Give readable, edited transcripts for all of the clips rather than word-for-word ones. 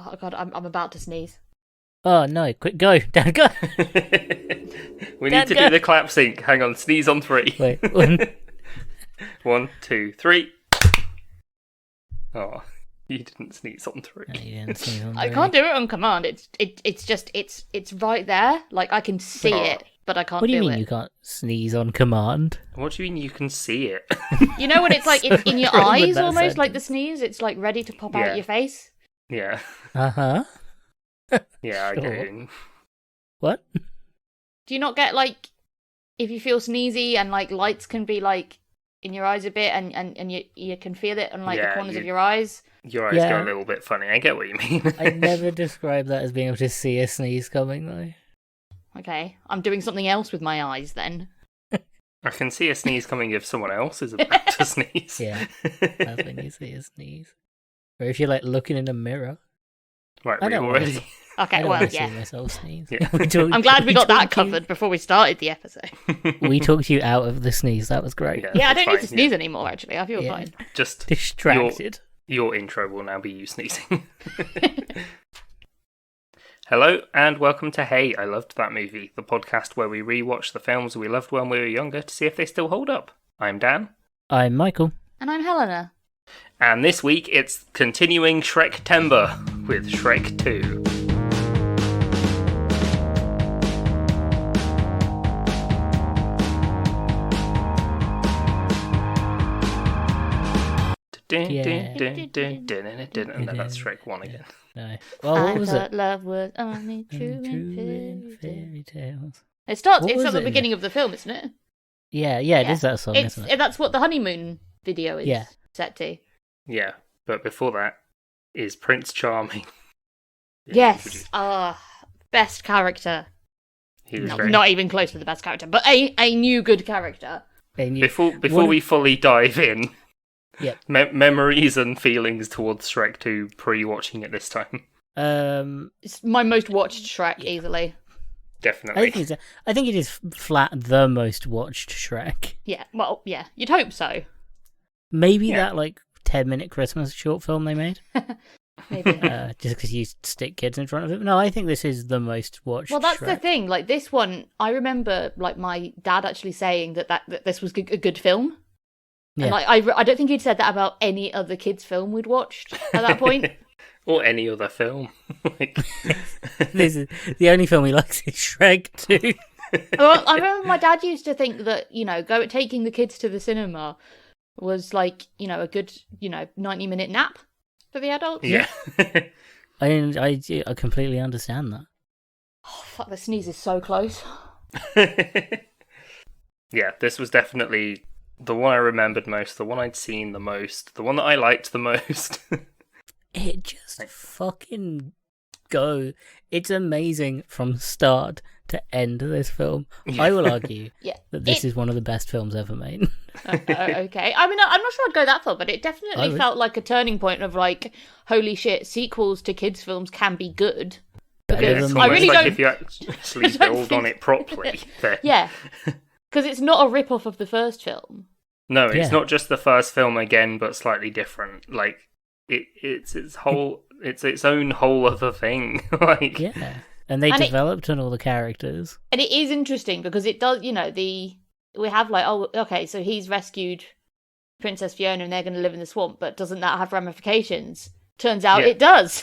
Oh god, I'm about to sneeze. Oh no, quick go, Dan, go! We need to do the clap sync. Hang on, sneeze on 3. Wait, 1. 1, 2, 3. Oh, you didn't sneeze on 3. No, you didn't sneeze on I 3. can't do it on command. It's right there. Like I can see it, but I can't What do you do mean it. you can't sneeze on command? What do you mean you can see it? You know when it's like it's in your wrong with eyes that almost, like the sentence? sneeze. It's like ready to pop Yeah. out your face. Yeah, Uh-huh. yeah, I Sure. get it. What? Do you not get like if you feel sneezy and like lights can be like in your eyes a bit and you can feel it on like Yeah, the corners of your eyes? Your eyes Yeah. go a little bit funny. I get what you mean. I never described that as being able to see a sneeze coming, though. Okay, I'm doing something else with my eyes then. I can see a sneeze coming if someone else is about to sneeze. Yeah, that's when you see a sneeze. Or if you're, like, looking in a mirror. Right, I we don't want already. to Okay, I don't well, want to yeah. see myself sneeze. Yeah. I'm glad we got that talked you- covered before we started the episode. We talked you out of the sneeze. That was great. Yeah, I don't need fine, to sneeze anymore, actually. I feel Yeah. fine. Just Distracted. your intro will now be you sneezing. Hello, and welcome to Hey, I Loved That Movie, the podcast where we rewatch the films we loved when we were younger to see if they still hold up. I'm Dan, I'm Michael. And I'm Helena. and this week it's continuing Shrek Timber with Shrek 2. And then that's Shrek 1 again. No. Well, what was it? Love was only true True in in fairy fairy tales. It starts. What It's was at the it in beginning of the film, isn't it? Yeah, it Yeah. is that song, isn't it? That's what the honeymoon video is Yeah. set to. Yeah, but before that is Prince Charming. Yes. Best character. He was No, great. not even close to the best character, but a new good character. And you- Before One- we fully dive in, Yep. memories and feelings towards Shrek 2 pre-watching it this time. It's my most watched Shrek easily. Definitely. I think it is flat the most watched Shrek. Yeah. Well, yeah. You'd hope so. Maybe Yeah. that like 10-minute Christmas short film they made, Maybe. just because you stick kids in front of it. No, I think this is the most watched. Well, that's the Shrek. thing. Like this one, I remember like my dad actually saying that this was a good film. Yeah. And like I don't think he'd said that about any other kids' film we'd watched at that point. Or any other film. Like, This is the only film he likes is Shrek 2. Well, I remember my dad used to think that taking the kids to the cinema was like a good 90-minute nap for the adults. yeah. I completely understand that. Oh, fuck, the sneeze is so close. Yeah, this was definitely the one I remembered most, the one I'd seen the most, the one that I liked the most. It just fucking go. It's amazing from start to end of this film. I will argue Yeah. that this is one of the best films ever made. Okay. I mean, I'm not sure I'd go that far, but it I definitely would. felt like a turning point of like, holy shit, sequels to kids' films can be good. Better Yeah, Because it's than I almost really like don't. if you actually I don't build on think- it properly. then- Yeah. Because it's not a rip-off of the first film. No, it's Yeah. not just the first film again, but slightly different. Like it's its own whole other thing. Like Yeah. And they And it- developed on all the characters. And it is interesting because it does, we have like, oh, okay, so he's rescued Princess Fiona and they're going to live in the swamp, but doesn't that have ramifications? Turns out Yeah. it does.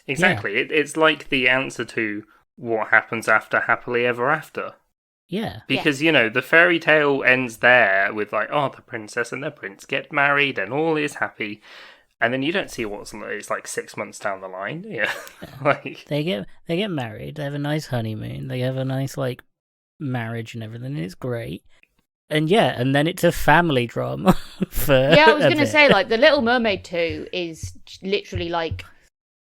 exactly, it's like the answer to what happens after Happily Ever After. Yeah. Because the fairy tale ends there with like, oh, the princess and the prince get married and all is happy. And then you don't see it's like 6 months down the line. Yeah. Like, They get married, they have a nice honeymoon, they have a nice like marriage and everything, and it's great. And and then it's a family drama for Yeah, I was a going to bit. say, like, The Little Mermaid 2 is literally like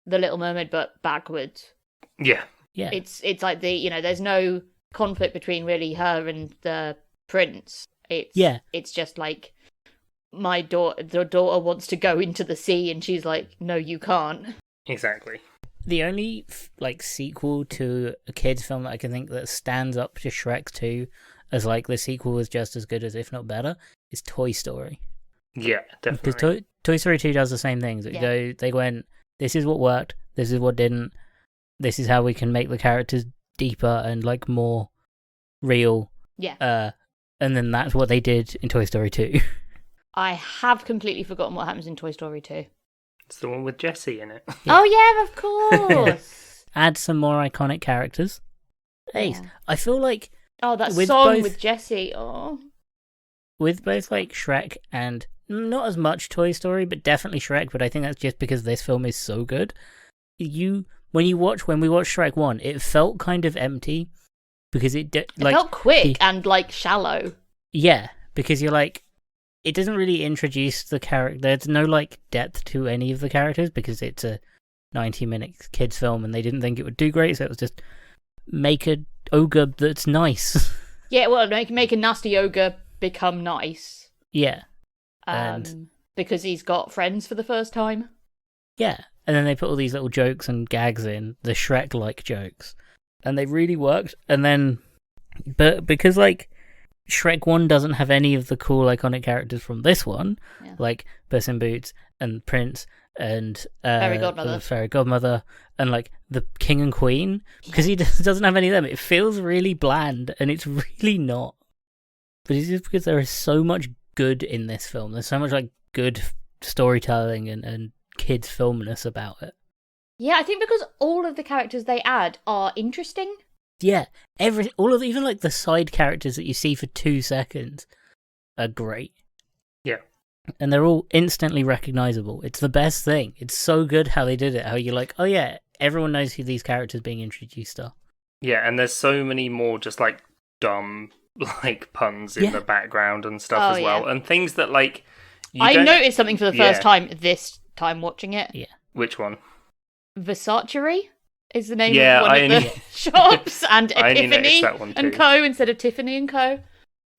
The Little Mermaid, but backwards. yeah. Yeah. It's like there's no conflict between really her and the prince. It's just like, the daughter wants to go into the sea and she's like, no, you can't. Exactly. The only like sequel to a kids film that I can think that stands up to Shrek 2 as like the sequel was just as good as if not better is Toy Story. Yeah, Because definitely. Toy Story 2 does the same things. Yeah. They went, this is what worked, This is what didn't. This is how we can make the characters deeper and like more real. Yeah. And then that's what they did in Toy Story 2. I have completely forgotten what happens in Toy Story 2. It's the one with Jessie in it. Oh, yeah, of course. Add some more iconic characters. Ace. Yeah. I feel like... Oh, that song with Jessie. Oh. With both like Shrek and not as much Toy Story, but definitely Shrek, but I think that's just because this film is so good. When we watched Shrek 1, it felt kind of empty because it felt quick and like shallow. Yeah, because you're like, it doesn't really introduce the character. There's no like depth to any of the characters because it's a 90-minute kids film and they didn't think it would do great, so it was just make a ogre that's nice. Yeah, well, make a nasty ogre become nice. Yeah. Because he's got friends for the first time. Yeah. And then they put all these little jokes and gags in, the Shrek-like jokes. And they really worked. And then, but because like Shrek 1 doesn't have any of the cool iconic characters from this one, like Puss in Boots and Prince and Fairy Godmother and like the King and Queen, because he doesn't have any of them. It feels really bland and it's really not. But it's just because there is so much good in this film. There's so much like good storytelling and kids filmness about it. Yeah, I think because all of the characters they add are interesting. Yeah, even like the side characters that you see for 2 seconds are great. Yeah. And they're all instantly recognizable. It's the best thing. It's so good how they did it. How you're like, oh yeah, everyone knows who these characters being introduced are. Yeah, and there's so many more just like dumb like puns in the background and stuff as well, and things that like I noticed something for the first time this time watching it. Yeah. Which one? Versace is the name of one of the shops, and Epiphany and Co. instead of Tiffany and Co.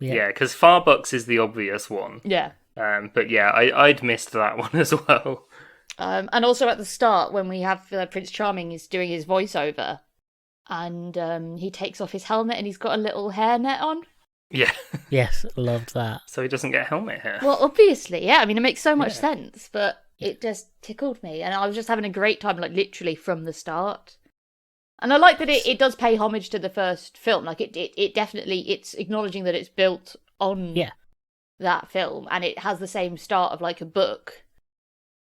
Yeah, because Farbucks is the obvious one. Yeah. But yeah, I'd missed that one as well. And also at the start when we have Prince Charming is doing his voiceover, and he takes off his helmet and he's got a little hairnet on. Yeah. Yes, loved that. So he doesn't get helmet hair. Well, obviously, yeah. I mean, it makes so much sense, but it just tickled me, and I was just having a great time, like literally from the start. And I like that it does pay homage to the first film. Like it definitely, it's acknowledging that it's built on that film, and it has the same start of like a book.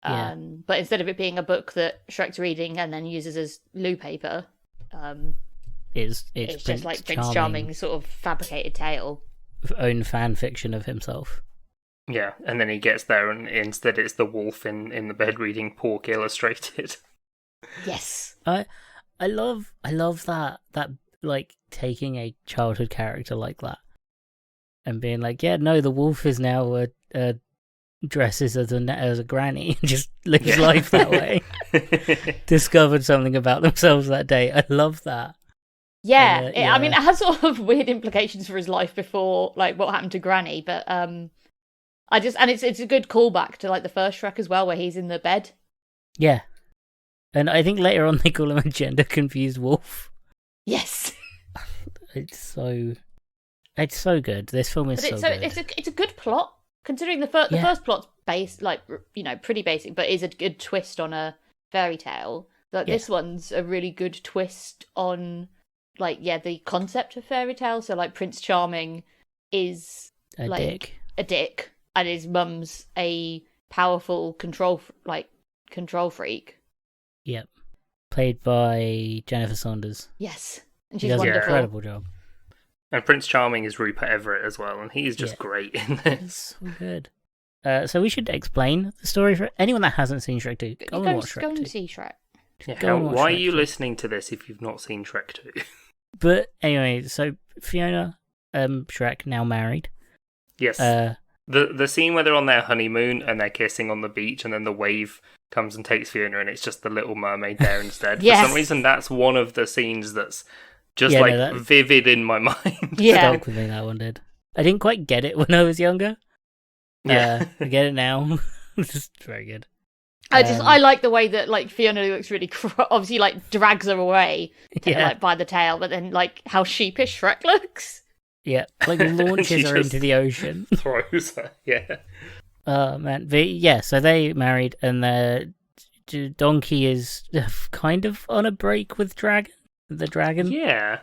But instead of it being a book that Shrek's reading and then uses as loo paper, it's just like Prince Charming's sort of fabricated tale, own fan fiction of himself. Yeah, and then he gets there, and instead it's the wolf in the bed reading Pork Illustrated. Yes, I love that like taking a childhood character like that and being like, yeah, no, the wolf is now dresses as a granny and just lives life that way. Discovered something about themselves that day. I love that. Yeah, I mean, it has sort of weird implications for his life before, like what happened to Granny. But it's a good callback to like the first Shrek as well, where he's in the bed. Yeah, and I think later on they call him a gender confused wolf. Yes, it's so good. This film is so good. It's a good plot considering the first plot's pretty basic, but is a good twist on a fairy tale. Like this one's a really good twist on the concept of fairy tale. So like Prince Charming is a dick, and his mum's a powerful control freak. Yep, played by Jennifer Saunders. Yes, and she she's does wonderful. an incredible job. And Prince Charming is Rupert Everett as well, and he's just great in this. So good. So we should explain the story for anyone that hasn't seen Shrek 2. Go and watch Shrek 2. Go and see Shrek. Yeah, why are you listening to this if you've not seen Shrek 2? But anyway, so Fiona, Shrek, now married. Yes. The scene where they're on their honeymoon and they're kissing on the beach, and then the wave comes and takes Fiona, and it's just the Little Mermaid there instead. Yes. For some reason, that's one of the scenes that's just vivid in my mind. Yeah, stuck with me, that one did. I didn't quite get it when I was younger. Yeah, I get it now. It's just very good. I like the way that like Fiona looks really obviously like drags her away by the tail, but then like how sheepish Shrek looks. Yeah, like launches her into the ocean, throws her. Yeah. Man, so they married, and Donkey is kind of on a break with the dragon. Yeah.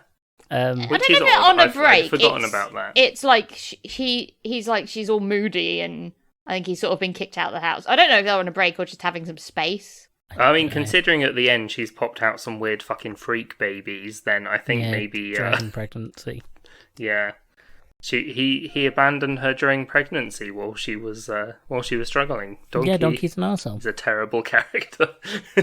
I don't know if they're on a break. I've forgotten about that. It's like he's like, she's all moody, and I think he's sort of been kicked out of the house. I don't know if they're on a break or just having some space. I mean, considering at the end she's popped out some weird fucking freak babies, then I think maybe dragon pregnancy. Yeah, he abandoned her during pregnancy while she was struggling. Donkey's an arsehole. He's a terrible character.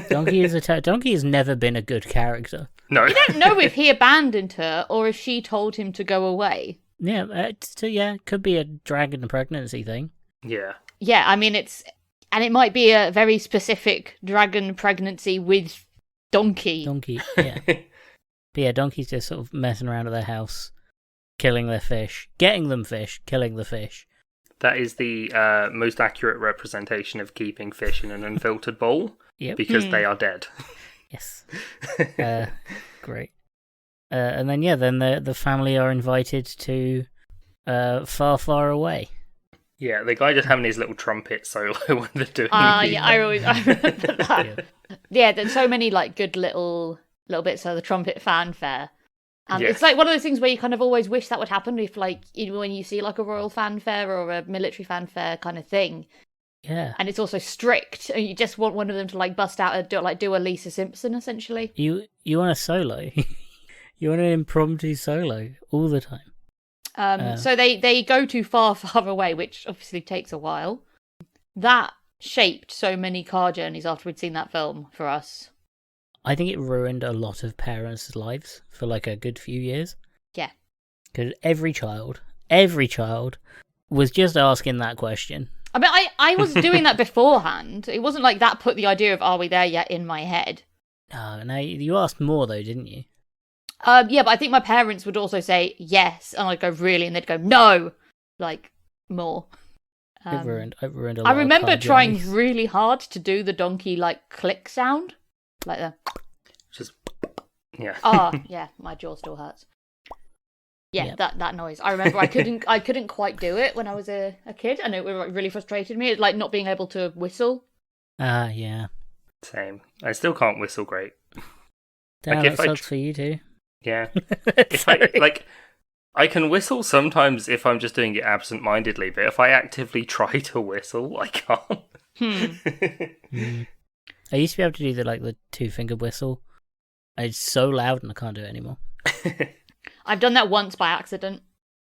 Donkey has never been a good character. No, you don't know if he abandoned her or if she told him to go away. Yeah, it could be a dragon pregnancy thing. Yeah. Yeah, I mean and it might be a very specific dragon pregnancy with Donkey. Yeah. But yeah, Donkey's just sort of messing around at their house, killing their fish, getting them fish, killing the fish. That is the most accurate representation of keeping fish in an unfiltered bowl. Yep. Because they are dead. Yes. Great. And then the family are invited to far, far away. Yeah, the guy just having his little trumpet solo when they're doing yeah, I remember that. Yeah, there's so many like good little bits of the trumpet fanfare. And it's like one of those things where you kind of always wish that would happen if, like, when you see like a royal fanfare or a military fanfare kind of thing. Yeah. And it's also strict, and you just want one of them to like bust out do a Lisa Simpson essentially. You want a solo. You want an impromptu solo all the time. So they go too far, far away, which obviously takes a while. That shaped so many car journeys after we'd seen that film for us. I think it ruined a lot of parents' lives for like a good few years. Yeah. Because every child was just asking that question. I mean, I was doing that beforehand. It wasn't like that put the idea of "are we there yet?" in my head. No, you asked more though, didn't you? Yeah, but I think my parents would also say yes, and I'd go really, and they'd go no, like more. It ruined a lot. I remember of trying journeys. really hard to do the donkey like click sound, like the. Just yeah. Yeah, my jaw still hurts. Yeah, that noise. I remember I couldn't quite do it when I was a kid, and it really frustrated me. It's like not being able to whistle. Yeah. Same. I still can't whistle great. Damn, that sucks for you too. Yeah. If I can whistle sometimes if I'm just doing it absent-mindedly, but if I actively try to whistle, I can't. I used to be able to do the 2-finger whistle. It's so loud and I can't do it anymore. I've done that once by accident.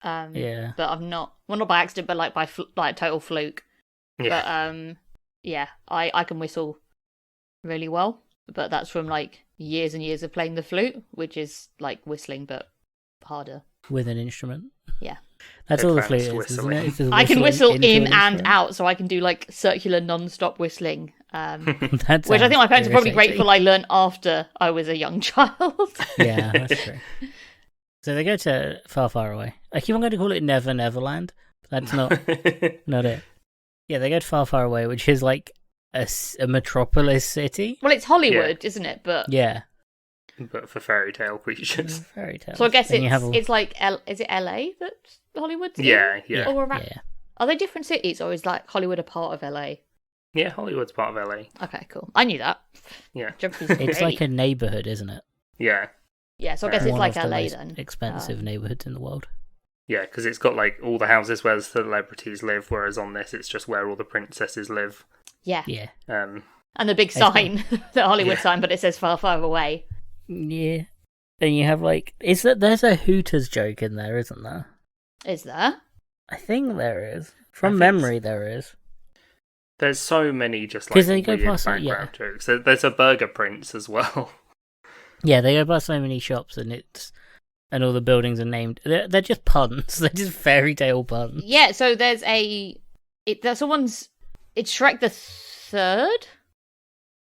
Yeah. But I've not. Well, not by accident, but like by total fluke. Yeah. But yeah, I can whistle really well. But that's from like years and years of playing the flute, which is like whistling but harder. With an instrument. Yeah. That's all the flute is, isn't it? I can whistle in and out, so I can do like circular non-stop whistling. Which I think my parents are probably grateful I learned after I was a young child. Yeah, that's true. So they go to far, far away. I keep on going to call it Never Neverland. That's not it. Yeah, they go to far, far away, which is like a metropolis city. Well, it's Hollywood, isn't it? But yeah. But for fairy tale creatures. Fairy tales. So I guess it's like, is it LA that Hollywood's in? Yeah. Or Are they different cities, or is like Hollywood a part of LA? Yeah, Hollywood's part of LA. Okay, cool. I knew that. Yeah. It's like a neighborhood, isn't it? Yeah. Yeah, so I guess it's like LA then. Expensive neighborhoods in the world. Yeah, because it's got like all the houses where the celebrities live, whereas on this it's just where all the princesses live. Yeah. Yeah. And the big sign, the Hollywood sign, but it says far, far away. Yeah. And you have like, there's a Hooters joke in there, isn't there? Is there? I think there is. From memory, there is. There's so many just like they go weird past background jokes. There's a Burger Prince as well. Yeah, they go past so many shops and all the buildings are named. They're just puns. They're just fairy tale puns. Yeah, so there's it's Shrek the Third.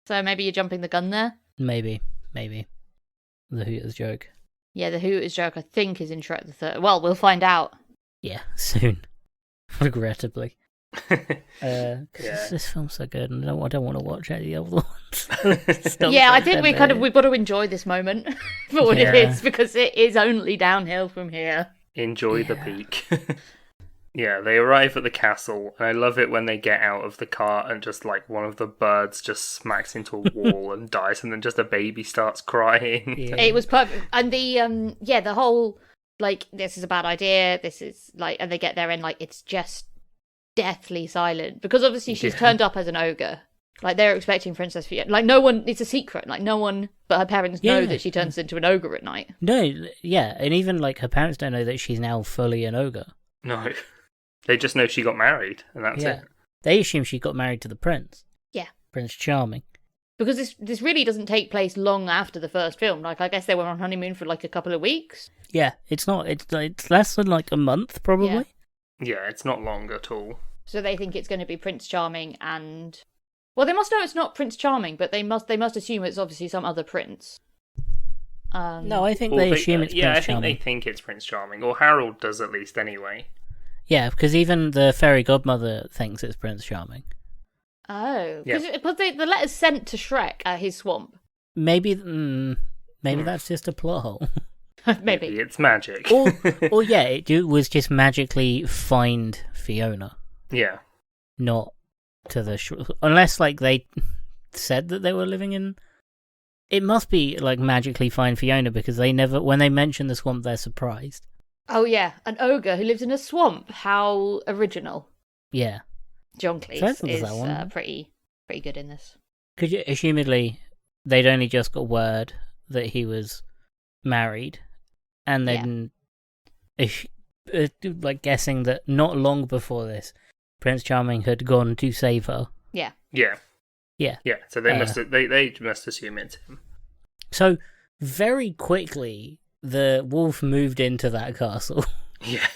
So maybe you're jumping the gun there. Maybe. The Hooters joke. Yeah, the Hooters joke I think is in Shrek the Third. Well, we'll find out. Yeah, soon. Regrettably. This film's so good, and I don't want to watch any of the other ones. Yeah, I think we've got to enjoy this moment for what it is, because it is only downhill from here. Enjoy the peak. Yeah, they arrive at the castle, and I love it when they get out of the car and just like one of the birds just smacks into a wall and dies, and then just a baby starts crying. Yeah. It was perfect, and the whole like this is a bad idea. This is like, and they get there and like it's just deathly silent because obviously she's turned up as an ogre. Like they're expecting Princess Fiona. Like no one, it's a secret. Like no one but her parents know that she turns into an ogre at night. No, yeah, and even like her parents don't know that she's now fully an ogre. No. They just know she got married, and that's it. They assume she got married to the prince. Yeah. Prince Charming. Because this really doesn't take place long after the first film. Like, I guess they were on honeymoon for like a couple of weeks. Yeah, it's less than like a month, probably. Yeah, it's not long at all. So they think it's going to be Prince Charming and... Well, they must know it's not Prince Charming, but they must assume it's obviously some other prince. No, I think they assume it's Prince Charming. Yeah, I think they think it's Prince Charming, or Harold does at least anyway. Yeah, because even the fairy godmother thinks it's Prince Charming. Oh, because the letter's sent to Shrek at his swamp. Maybe that's just a plot hole. Maybe it's magic. or yeah, it was just magically find Fiona. Yeah, not to the unless like they said that they were living in. It must be like magically find Fiona because they never, when they mention the swamp, they're surprised. Oh yeah, an ogre who lives in a swamp. How original. Yeah. John Cleese is pretty good in this. Because assumedly, they'd only just got word that he was married, and then, like guessing that not long before this, Prince Charming had gone to save her. Yeah. Yeah. Yeah. Yeah. So they must assume it's him. So very quickly, the wolf moved into that castle. Yeah.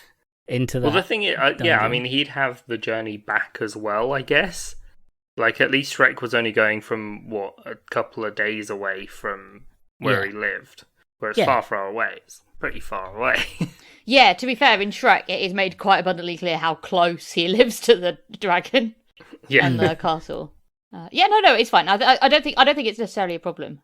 Into that. Well, the thing is, I mean, he'd have the journey back as well, I guess. Like, at least Shrek was only going from, a couple of days away from where he lived. Whereas far away. It's pretty far away. Yeah, to be fair, in Shrek, it is made quite abundantly clear how close he lives to the dragon and the castle. No, it's fine. I don't think it's necessarily a problem.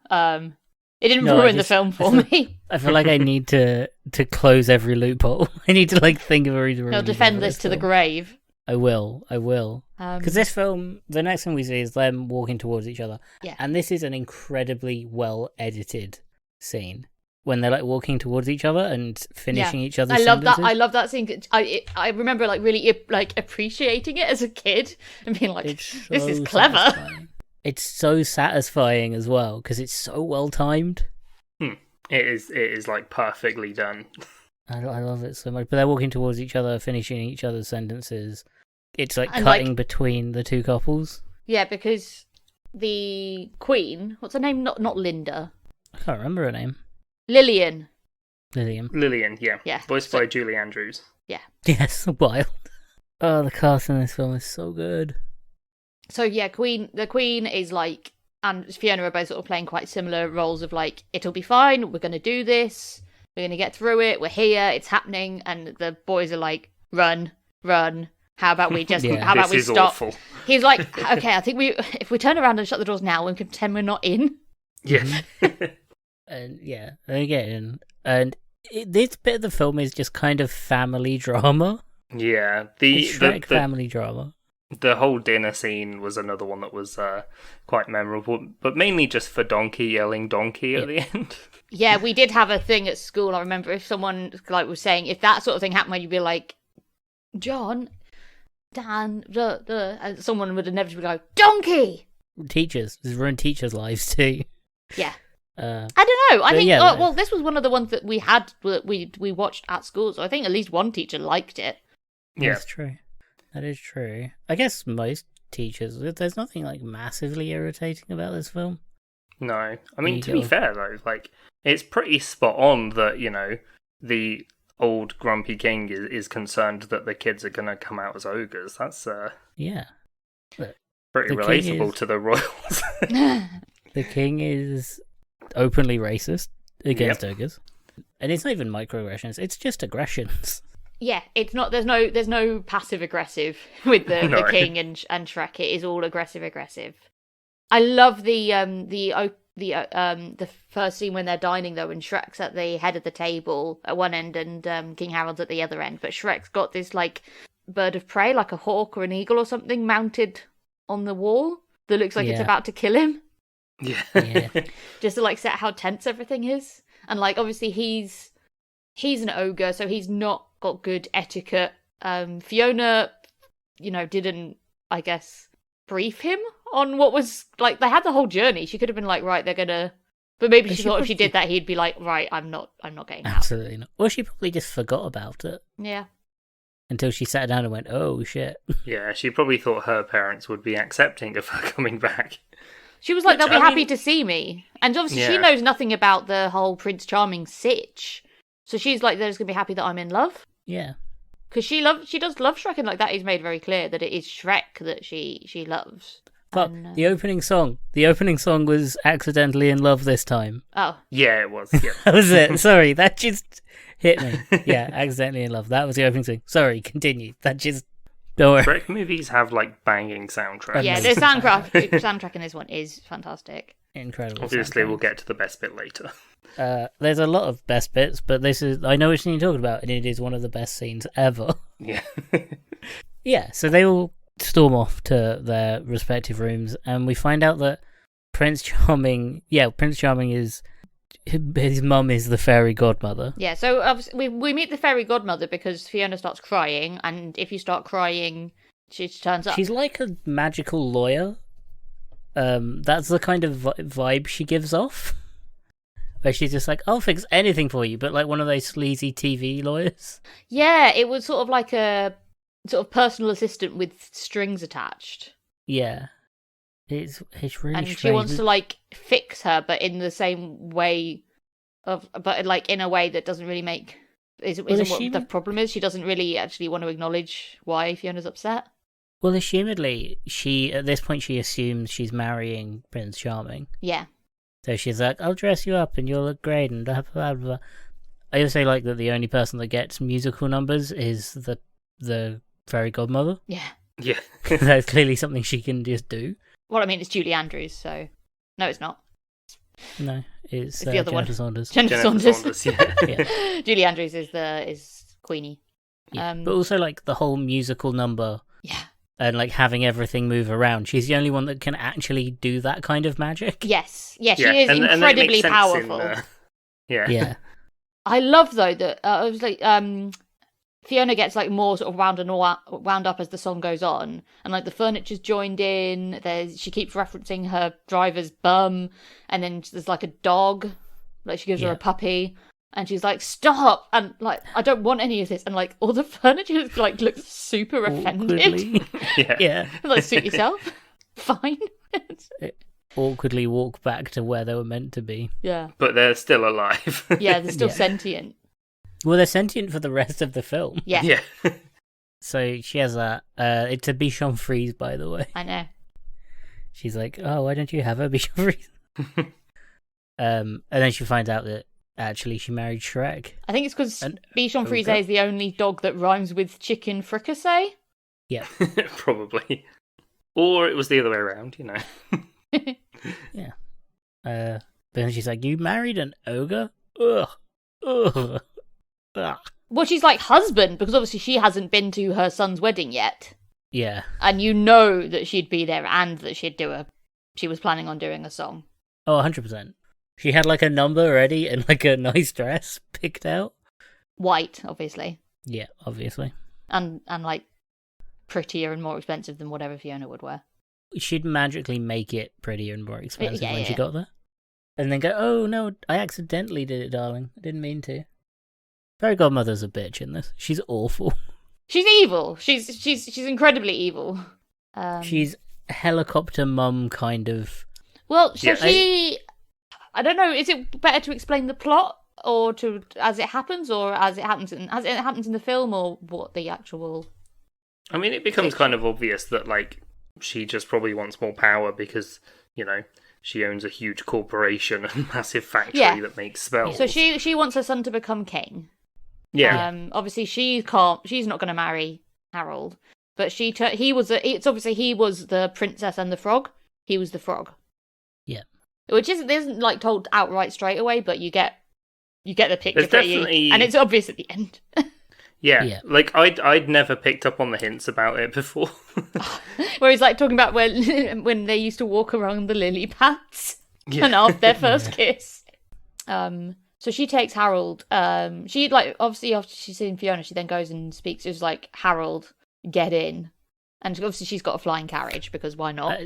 It didn't ruin the film for me. I feel like I need to close every loophole. I need to think of a reason. He'll defend this to the grave. I will. Because this film, the next thing we see is them walking towards each other. Yeah. And this is an incredibly well edited scene when they're walking towards each other and finishing each other's sentences. I love that scene. I remember really appreciating it as a kid and being like, this is clever. Satisfying. It's so satisfying as well because it's so well timed. It is perfectly done. I love it so much. But they're walking towards each other, finishing each other's sentences. It's cutting between the two couples. Yeah, because the queen, what's her name? Not Linda. I can't remember her name. Lillian, yeah. Yeah. Voiced by Julie Andrews. Yeah. Yes, wild. Oh, the cast in this film is so good. So yeah, the queen is and Fiona are both sort of playing quite similar roles of it'll be fine, we're going to do this, we're going to get through it, we're here, it's happening, and the boys are like, run, how about we just, how about we stop? Awful. He's like, okay, I think if we turn around and shut the doors now and pretend we're not in. Yes. And yeah, they get in, and this bit of the film is just kind of family drama. Yeah, the Shrek family drama. The whole dinner scene was another one that was quite memorable, but mainly just for Donkey yelling "Donkey" at the end. Yeah, we did have a thing at school. I remember if someone was saying if that sort of thing happened, you'd be like, "John, Dan," and someone would inevitably go, "Donkey." Teachers, this ruined teachers' lives too. Yeah. I don't know. I think. Yeah, well, this was one of the ones that we had. We watched at school, so I think at least one teacher liked it. Yeah, that's true. That is true. I guess most teachers. There's nothing massively irritating about this film. No, I mean to be fair though, it's pretty spot on that the old grumpy king is concerned that the kids are going to come out as ogres. That's pretty relatable to the royals. The king is openly racist against ogres, and it's not even microaggressions; it's just aggressions. Yeah, it's not. There's no passive aggressive with the king and Shrek. It is all aggressive. I love the first scene when they're dining though, and Shrek's at the head of the table at one end and King Harold's at the other end. But Shrek's got this bird of prey, like a hawk or an eagle or something, mounted on the wall that looks like it's Yeah. about to kill him. Yeah. Just to like set how tense everything is. And like obviously he's an ogre, so he's not got good etiquette. Fiona, didn't, I guess, brief him on what was like. They had the whole journey. She could have been like, right, they're gonna. But maybe she thought if she did that, he'd be like, right, I'm not getting out. Absolutely not. Or she probably just forgot about it. Yeah. Until she sat down and went, oh shit. Yeah, she probably thought her parents would be accepting of her coming back. She was like, they'll be happy to see me. And obviously she Yeah. knows nothing about the whole Prince Charming sitch. So she's like, they're just going to be happy that I'm in love. Yeah. Because she does love Shrek, and like that is made very clear that it is Shrek that she loves. Fuck, And, the opening song. The opening song was Accidentally in Love this time. Oh. Yeah, it was. Yeah. That was it. Sorry, that just hit me. Yeah, Accidentally in Love. That was the opening song. Sorry, continue. That just... Don't worry. Shrek movies have like banging soundtracks. Yeah, the soundtrack in this one is fantastic. Incredible. Obviously, soundtrack. we'll get to the best bit later. There's a lot of best bits, but this is... I know which scene you're talking about, and it is one of the best scenes ever. Yeah. Yeah, so they all storm off to their respective rooms, and we find out that Prince Charming is... His mum is the fairy godmother. Yeah, so obviously we meet the fairy godmother because Fiona starts crying, and if you start crying, she turns up. She's like a magical lawyer. That's the kind of vibe she gives off. Where she's just like, I'll fix anything for you, but like one of those sleazy TV lawyers. Yeah, it was sort of like a sort of personal assistant with strings attached. Yeah. It's really and strange. she wants to like fix her, but in the same way but like in a way that doesn't really make isn't what the problem is. She doesn't really actually want to acknowledge why Fiona's upset. Well, assumedly, she at this point she assumes she's marrying Prince Charming. Yeah. So she's like, I'll dress you up and you'll look great and blah blah blah. I also like that the only person that gets musical numbers is the fairy godmother. Yeah. Yeah. That's clearly something she can just do. Well, I mean, it's Julie Andrews, so... No, it's not. No, it's the other Jennifer one. Saunders. Jennifer Saunders. Yeah. Julie Andrews is Queenie. Yeah. But also, like, the whole musical number... Yeah. And, like, having everything move around. She's the only one that can actually do that kind of magic. Yes. Yeah, she is incredibly powerful. Yeah. Yeah. I love, though, that... I was like... Fiona gets like more sort of wound up as the song goes on, and like the furniture's joined in. She keeps referencing her driver's bum, and then there's like a dog, like she gives her a puppy, and she's like, "Stop!" And like, I don't want any of this, and like all the furniture like looks super offended. Yeah. Like, suit yourself. Fine. Awkwardly walk back to where they were meant to be. Yeah. But they're still alive. Yeah, they're still sentient. Well, they're sentient for the rest of the film. Yeah. Yeah. So she has that. It's a Bichon Frise, by the way. I know. She's like, oh, why don't you have a Bichon Frise? And then she finds out that actually she married Shrek. I think it's because Bichon Frise is the only dog that rhymes with chicken fricassee. Yeah. Probably. Or it was the other way around, you know. Yeah. But then she's like, you married an ogre? Ugh. Ugh. Ugh. Well, she's like husband, because obviously she hasn't been to her son's wedding yet. Yeah. And you know that she'd be there and that she was planning on doing a song. Oh, 100%. She had like a number ready and like a nice dress picked out. White, obviously. Yeah, obviously. And like prettier and more expensive than whatever Fiona would wear. She'd magically make it prettier and more expensive when she got there. And then go, oh no, I accidentally did it, darling. I didn't mean to. Fairy godmother's a bitch in this. She's awful. She's evil. She's incredibly evil. She's helicopter mum kind of. Well, so I don't know. Is it better to explain the plot, or to as it happens, or as it happens in the film, or what the actual? I mean, it becomes kind of obvious that like she just probably wants more power because she owns a huge corporation and massive factory that makes spells. So she wants her son to become king. Yeah. Obviously, she can't. She's not going to marry Harold, but he was the princess and the frog. He was the frog. Yeah. Which isn't like told outright straight away, but you get the picture. There's definitely... and it's obvious at the end. Yeah, like I'd never picked up on the hints about it before. Where he's like talking about when they used to walk around the lily pads and after their first kiss. So she takes Harold. She like obviously after she's seen Fiona, she then goes and speaks. She's like, Harold, get in, and obviously she's got a flying carriage because why not?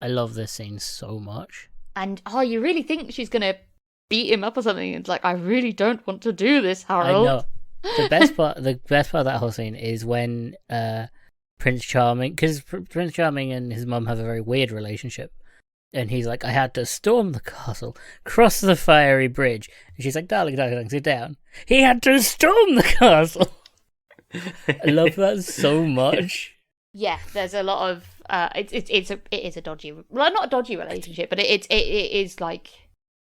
I love this scene so much. And you really think she's gonna beat him up or something? It's like, I really don't want to do this, Harold. I know. The best part of that whole scene is when Prince Charming, because Prince Charming and his mum have a very weird relationship, and he's like, I had to storm the castle, cross the fiery bridge, and she's like, darling, sit down. He had to storm the castle. I love that so much. Yeah, there's a lot of it is a dodgy, well, not a dodgy relationship, but it is like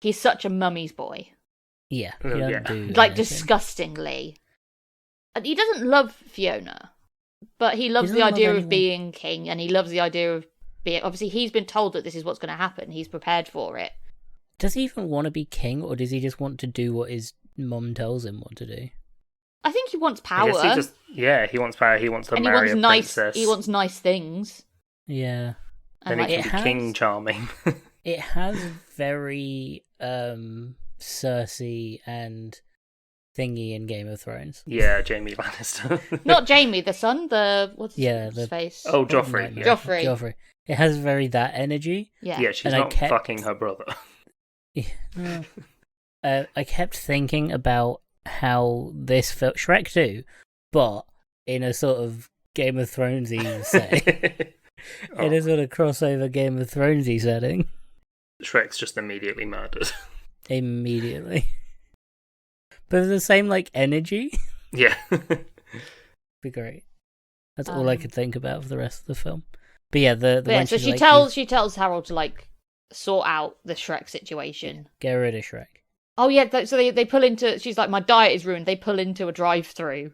he's such a mummy's boy. Yeah, he don't do like anything. Disgustingly. And he doesn't love Fiona, but he loves the idea of being king, and he loves the idea of being. Obviously, he's been told that this is what's going to happen. He's prepared for it. Does he even want to be king, or does he just want to do what his mum tells him what to do? I think he wants power. He wants power. He wants to marry a princess. He wants nice things. Yeah. And he can be King Charming. It has very Cersei and Thingy in Game of Thrones. Yeah, Jaime Lannister. Not Jaime, the son. What's his face? Oh, Joffrey. Yeah. Joffrey. It has very that energy. Yeah, she's not fucking her brother. Yeah. I kept thinking about how this felt Shrek 2, but in a sort of Game of Thronesy setting. In a sort of crossover Game of Thronesy setting. Shrek's just immediately murdered. Immediately. But the same like energy. Yeah. Be great. That's all I could think about for the rest of the film. But yeah, so she tells Harold to like sort out the Shrek situation. Get rid of Shrek. Oh yeah, so they pull into. She's like, my diet is ruined. They pull into a drive-through.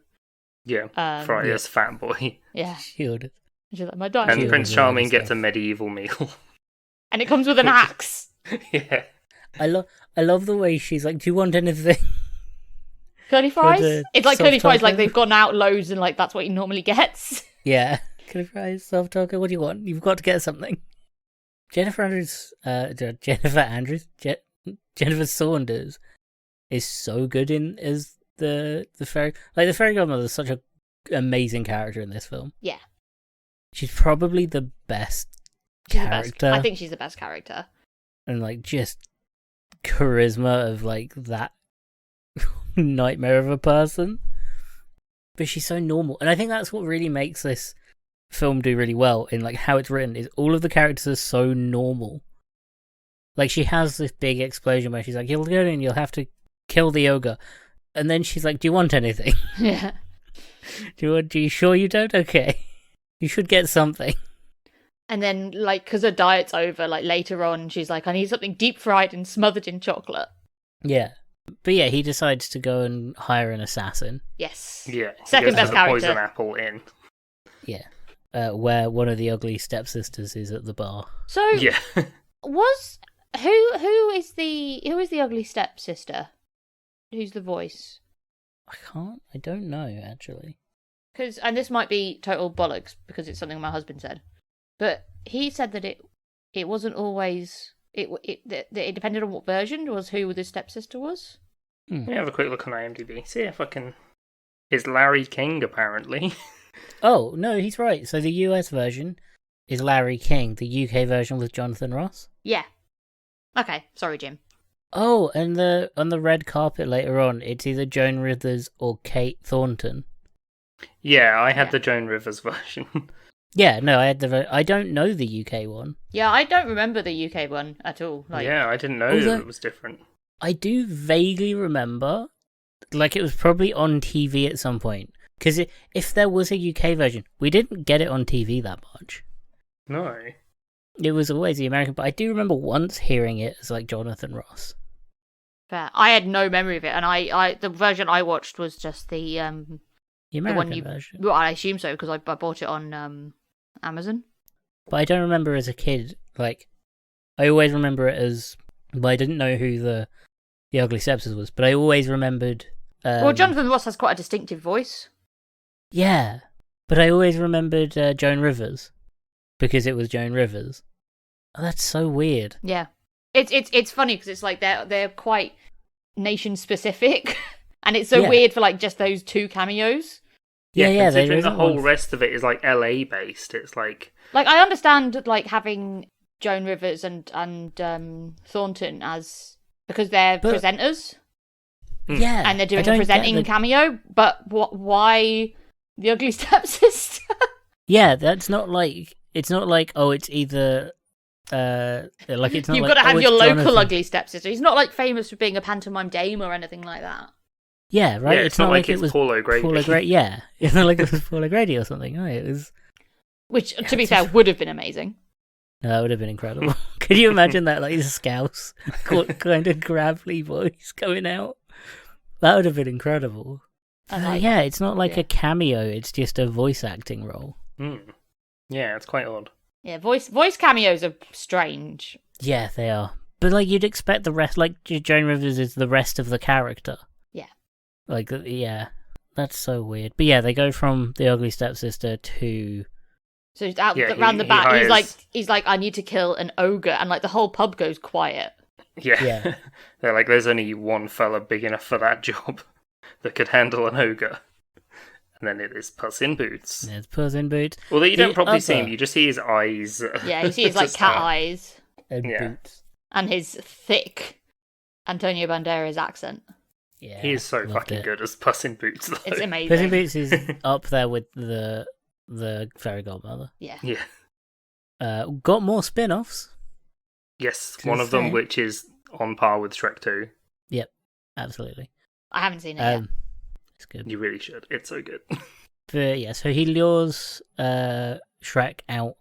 Yeah, Friar's fat boy. Yeah, shielded. She's like, my diet. And Prince Charming gets a medieval meal. And it comes with an axe. Yeah. I love the way she's like, do you want anything? Curly fries? It's like curly fries, like they've gone out loads and like that's what he normally gets. Yeah. Curly fries, soft talker, what do you want? You've got to get something. Jennifer Saunders is so good as the fairy. Like, the fairy godmother is such an amazing character in this film. Yeah. She's probably the best character. I think she's the best character. And like just charisma of like that nightmare of a person. But she's so normal. And I think that's what really makes this film do really well in like how it's written, is all of the characters are so normal. Like, she has this big explosion where she's like, you'll go in, you'll have to kill the ogre. And then she's like, do you want anything? Yeah. Do you sure you don't? Okay. You should get something. And then, like, because her diet's over, like, later on, she's like, I need something deep fried and smothered in chocolate. Yeah. But yeah, he decides to go and hire an assassin. Yes. Yeah. Second best character. Poison apple in. Yeah. Where one of the ugly stepsisters is at the bar. So, yeah. Who is the ugly stepsister? Who's the voice? I don't know, actually. And this might be total bollocks because it's something my husband said, but he said that it wasn't always that it depended on what version was who the stepsister was. Let me have a quick look on IMDb. See if I can. It's Larry King, apparently. Oh no, he's right. So the US version is Larry King. The UK version was Jonathan Ross. Yeah. Okay, sorry, Jim. Oh, and on the red carpet later on, it's either Joan Rivers or Kate Thornton. Yeah, I had the Joan Rivers version. Yeah, no, I don't know the UK one. Yeah, I don't remember the UK one at all. Yeah, I didn't know that it was different. I do vaguely remember, like, it was probably on TV at some point. Because if there was a UK version, we didn't get it on TV that much. No. It was always the American, but I do remember once hearing it as, like, Jonathan Ross. Fair. I had no memory of it, and the version I watched was just the American version. Well, I assume so, because I bought it on Amazon. But I don't remember as a kid, like, I always remember it as, well, I didn't know who the Ugly Stepsister was, but I always remembered... well, Jonathan Ross has quite a distinctive voice. Yeah, but I always remembered Joan Rivers because it was Joan Rivers. Oh, that's so weird. Yeah, it's funny because it's like they're quite nation specific, and it's so weird for like just those 2 cameos. Yeah. Considering the whole rest of it is like LA based, it's like I understand like having Joan Rivers and Thornton as because they're presenters. Yeah, and they're doing a presenting cameo, but why the ugly stepsister? Yeah, it's not like oh, it's either like it's not. You've like, got to have your local Jonathan. ugly stepsister. He's not like famous for being a pantomime dame or anything like that. Yeah, right. Yeah, it's not like it was Paul O'Grady. Yeah, it's not like it was Paul O'Grady or something. Oh, it was. Which, to be fair, would have been amazing. No, that would have been incredible. Could you imagine that, like, Scouse kind of gravelly voice going out? That would have been incredible. Yeah, it's not like a cameo, it's just a voice acting role. Yeah, it's quite odd. Yeah, voice cameos are strange. Yeah, they are. But, like, you'd expect the rest, like, Joan Rivers is the rest of the character. Yeah. Like, yeah, that's so weird. But yeah, they go from the ugly stepsister to... So he's out around the back, he's like, I need to kill an ogre, and like the whole pub goes quiet. Yeah. They're like, there's only one fella big enough for that job that could handle an ogre. And then it is Puss in Boots. There's Puss in Boots. Although you don't probably see him, you just see his eyes. Yeah, you see his like cat eyes. And boots. And his thick Antonio Banderas accent. Yeah, he is so fucking good as Puss in Boots, though. It's amazing. Puss in Boots is up there with the fairy godmother. Yeah. Got more spin-offs. Yes, one of them which is on par with Shrek 2. Yep, absolutely. I haven't seen it yet. It's good. You really should. It's so good. But yeah, so he lures Shrek out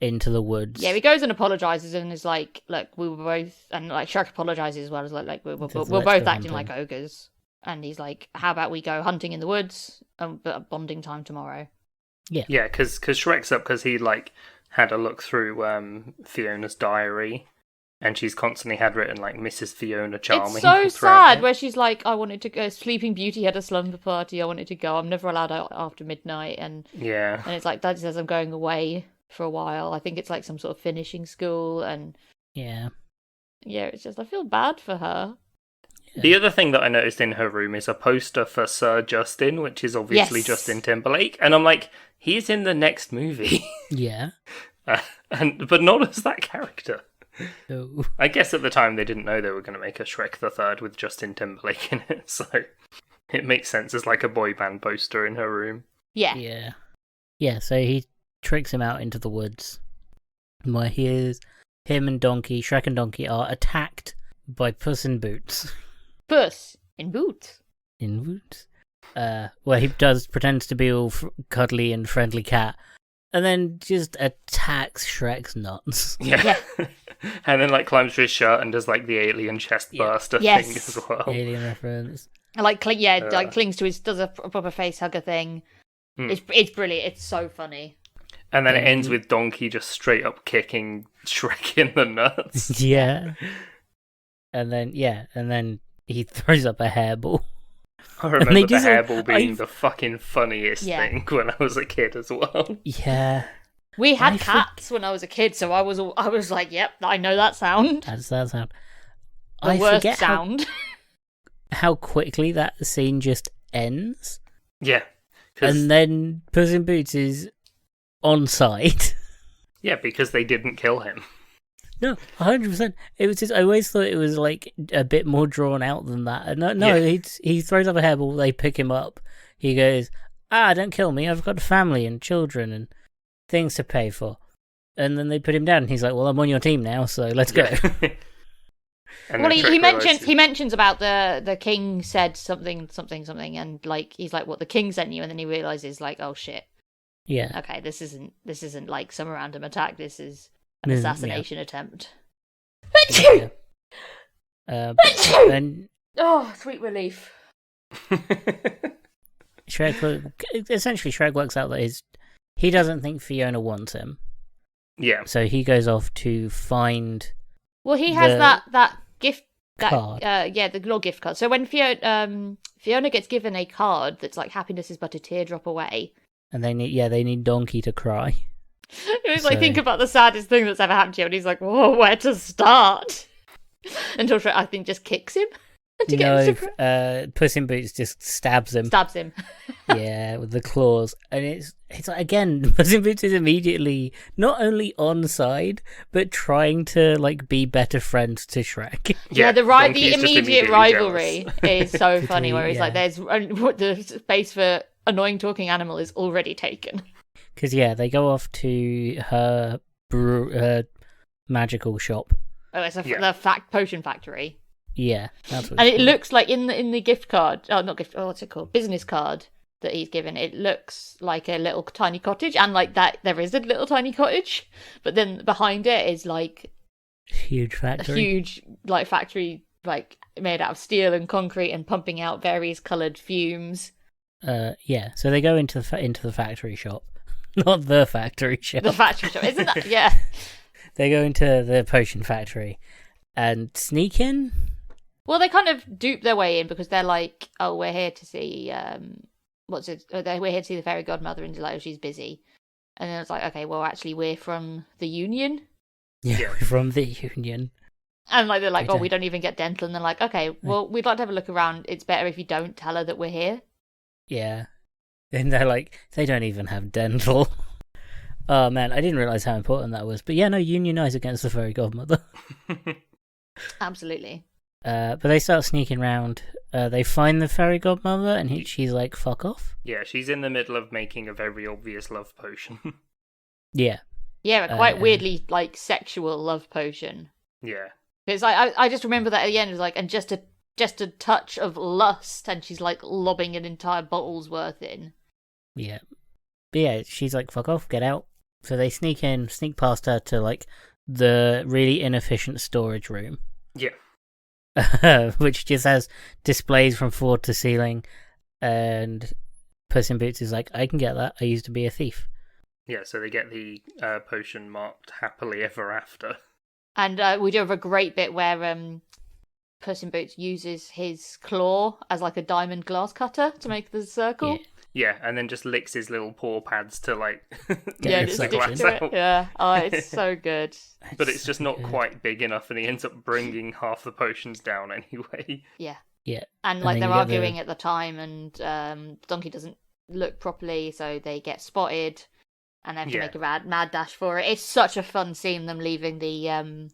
into the woods. Yeah, he goes and apologizes and is like, "Look, we were both," and like Shrek apologizes as well as like we're both acting like ogres. And he's like, "How about we go hunting in the woods? But bonding time tomorrow." Yeah, because Shrek's up because he like had a look through Fiona's diary, and she's constantly had written like Mrs. Fiona Charming. It's so sad where she's like, I wanted to go. Sleeping Beauty had a slumber party. I wanted to go. I'm never allowed out after midnight. And it's like Daddy says I'm going away for a while. I think it's like some sort of finishing school. And it's just I feel bad for her. The other thing that I noticed in her room is a poster for Sir Justin, which is obviously Justin Timberlake, and I'm like, he's in the next movie. Yeah. But not as that character. No. I guess at the time they didn't know they were going to make a Shrek the Third with Justin Timberlake in it, so it makes sense as like a boy band poster in her room. Yeah. Yeah, so he tricks him out into the woods, where him and Donkey, Shrek and Donkey, are attacked by Puss in Boots. Puss in Boots. Where he pretends to be all cuddly and friendly cat, and then just attacks Shrek's nuts. Yeah. And then like climbs through his shirt and does like the alien chest burster thing as well. Alien reference. Like clings to his, does a proper face hugger thing. It's brilliant. It's so funny. And then it ends with Donkey just straight up kicking Shrek in the nuts. Yeah. And then he throws up a hairball. I remember the hairball being the fucking funniest thing when I was a kid as well. Yeah. We had cats when I was a kid, so I was like, yep, I know that sound. That's that sound. The worst sound. How quickly that scene just ends. Yeah. And then Puss in Boots is on site. Yeah, because they didn't kill him. No, 100%. It was just, I always thought it was like a bit more drawn out than that. He throws up a hairball, they pick him up. He goes, don't kill me, I've got a family and children and things to pay for. And then they put him down and he's like, well, I'm on your team now, so let's go. Well, he mentions about the king said something, and like he's like, what, the king sent you? And then he realizes like, oh shit. Yeah. Okay, this isn't like some random attack, this is an assassination attempt. Then sweet relief. Shrek works out that he doesn't think Fiona wants him. Yeah. So he goes off to find. Well, he has that gift card. The law gift card. So when Fiona gets given a card that's like happiness is but a teardrop away, and they need Donkey to cry. It was like, think about the saddest thing that's ever happened to you, and he's like, whoa, where to start? Until Shrek, I think, just kicks him. Puss in Boots just stabs him. Yeah, with the claws. And it's like, again, Puss in Boots is immediately not only on side, but trying to like be better friends to Shrek. Yeah, the immediate rivalry is so funny, where he's like, there's the space for annoying talking animal is already taken. Because, they go off to her magical shop. Oh, it's the potion factory. Yeah, that's what and it looks like in the gift card. Oh, not gift. Oh, what's it called? Business card that he's given. It looks like a little tiny cottage, and like that, there is a little tiny cottage, but then behind it is like huge factory. A huge factory, like made out of steel and concrete and pumping out various coloured fumes. So they go into the factory shop, not the factory shop. The factory shop, isn't that? Yeah. They go into the potion factory and sneak in. Well, they kind of dupe their way in because they're like, "Oh, we're here to see we're here to see the fairy godmother," and like, "Oh, she's busy." And then it's like, "Okay, well, actually, we're from the Union." Yeah, we're from the Union. And like they're like, "Oh, we don't even get dental," and they're like, "Okay, well, we'd like to have a look around. It's better if you don't tell her that we're here." Yeah, and they're like, they don't even have dental. Oh man, I didn't realize how important that was. But yeah, no, unionize against the fairy godmother. Absolutely. But they start sneaking around. They find the fairy godmother, and she's like, "Fuck off." Yeah, she's in the middle of making a very obvious love potion. Yeah. Yeah, a quite weirdly like sexual love potion. Yeah. Because I just remember that at the end it was like, and just a touch of lust, and she's like lobbing an entire bottle's worth in. Yeah. But yeah, she's like, "Fuck off, get out." So they sneak past her to like the really inefficient storage room. Yeah. Which just has displays from floor to ceiling, and Puss in Boots is like, "I can get that. I used to be a thief." Yeah, so they get the potion marked happily ever after. And we do have a great bit where Puss in Boots uses his claw as like a diamond glass cutter to make the circle. Yeah, and then just licks his little paw pads to like just the glass out. Yeah, it's so good. But it's just not quite big enough, and he ends up bringing half the potions down anyway. Yeah. Yeah. And like they're arguing at the time, and Donkey doesn't look properly, so they get spotted, and they have to make a mad dash for it. It's such a fun scene, them leaving the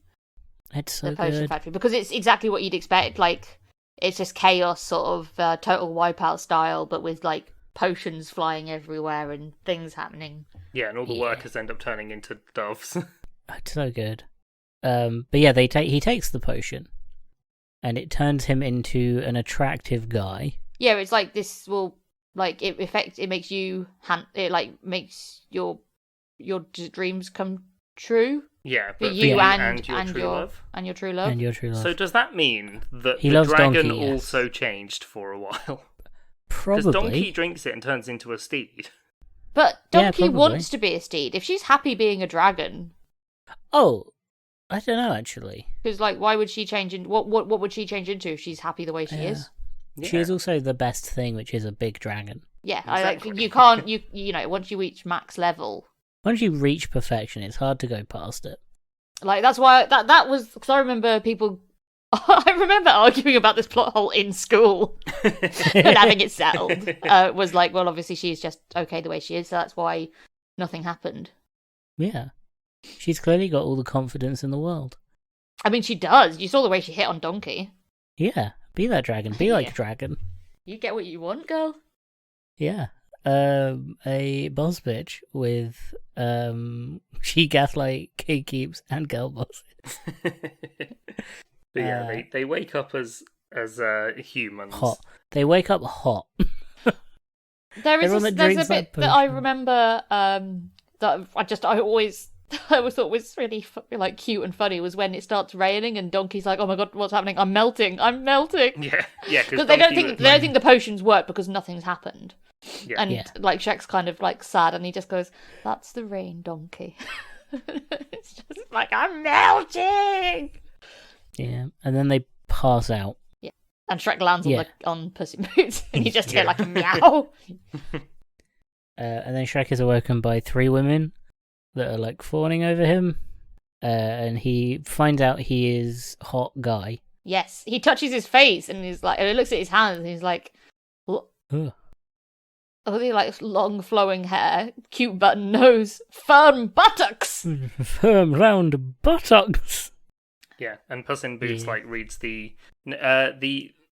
potion factory, because it's exactly what you'd expect. Like, it's just chaos, sort of total wipeout style, but with like potions flying everywhere and things happening. Yeah, and all the workers end up turning into doves. It's so good. But yeah, he takes the potion, and it turns him into an attractive guy. Yeah, it's like this will like it makes you makes your dreams come true. Yeah, but you and your true love. And your true love. And your true love. So does that mean that the dragon Donkey, also changed for a while? Probably. Because Donkey drinks it and turns into a steed. But Donkey wants to be a steed. If she's happy being a dragon. Oh, I don't know actually. Because like, why would she change in? What would she change into if she's happy the way she is? Yeah. She is also the best thing, which is a big dragon. Yeah, exactly. You can't. You know, once you reach max level. Once you reach perfection, it's hard to go past it. Like that's why that was because I remember people. I remember arguing about this plot hole in school and having it settled. Was like, well, obviously she's just okay the way she is, so that's why nothing happened. Yeah, she's clearly got all the confidence in the world. I mean, she does. You saw the way she hit on Donkey. Yeah, be that dragon. Be like a dragon. You get what you want, girl. Yeah. A boss bitch with she gaslight gatekeeps and girl bosses. But yeah, they wake up as humans. Hot. They wake up hot. There's a bit that I remember that I always thought was really like cute and funny was when it starts raining and Donkey's like, "Oh my god, what's happening? I'm melting! Yeah, because they don't think the potions work because nothing's happened. Yeah. And like Shrek's kind of like sad, and he just goes, "That's the rain, Donkey." It's just like, I'm melting. Yeah, and then they pass out. Yeah, and Shrek lands on Puss in Boots, and you just hear like a meow. And then Shrek is awoken by 3 women that are like fawning over him, and he finds out he is hot guy. Yes, he touches his face, and he's like, and he looks at his hands, and he's like, "What?" Oh, they like long flowing hair, cute button nose, firm buttocks. Firm round buttocks. Yeah, and Puss in Boots like reads the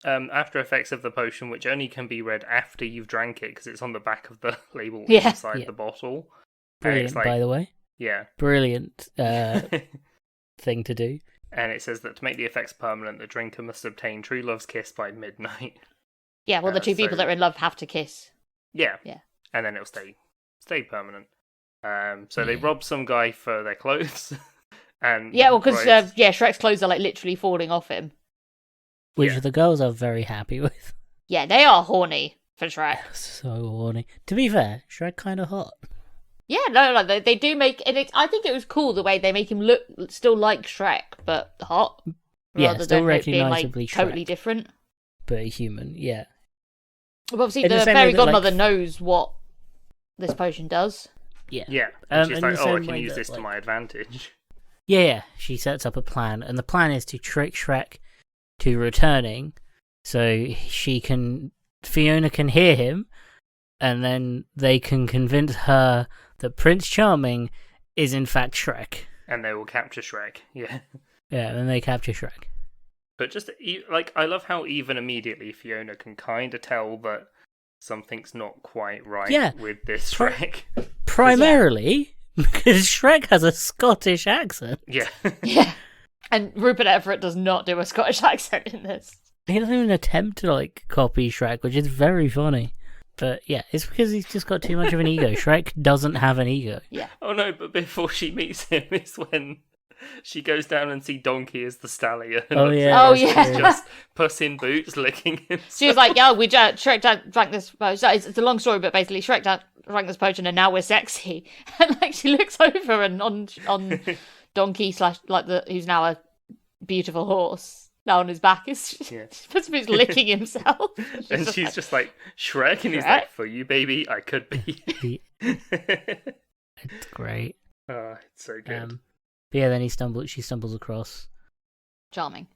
after effects of the potion, which only can be read after you've drank it because it's on the back of the label inside the bottle. Brilliant, by the way. Yeah, brilliant thing to do. And it says that to make the effects permanent, the drinker must obtain true love's kiss by midnight. Yeah, well, the 2 people that are in love have to kiss. Yeah. And then it'll stay permanent. So they rob some guy for their clothes. And because Shrek's clothes are like literally falling off him. Which the girls are very happy with. Yeah, they are horny for Shrek. So horny. To be fair, Shrek kind of hot. Yeah, no, they do make it. I think it was cool the way they make him look still like Shrek, but hot. Yeah, rather still than recognisably Shrek, totally different. But human, yeah. But obviously, the fairy godmother knows what this potion does. Yeah. And she's like, I can use this to my advantage. Yeah, she sets up a plan, and the plan is to trick Shrek to returning, so Fiona can hear him, and then they can convince her that Prince Charming is in fact Shrek. And they will capture Shrek, yeah. Yeah, and they capture Shrek. But just, like, I love how even immediately Fiona can kind of tell that something's not quite right with this Shrek. Primarily because Shrek has a Scottish accent. Yeah. Yeah. And Rupert Everett does not do a Scottish accent in this. He doesn't even attempt to, like, copy Shrek, which is very funny. But yeah, it's because he's just got too much of an ego. Shrek doesn't have an ego. Yeah. Oh no, but before she meets him is when she goes down and see Donkey as the stallion. Oh yeah. It's just Puss in Boots licking him. She was like, "Yeah, Shrek drank this potion." It's a long story, but basically Shrek drank this potion, and now we're sexy. And like she looks over and on Donkey / who's now a beautiful horse. Now on his back is Puss in Boots licking himself. And she's just like, Shrek, and he's like, for you, baby, I could be. It's great. Oh, it's so good. But yeah, then she stumbles across Charming.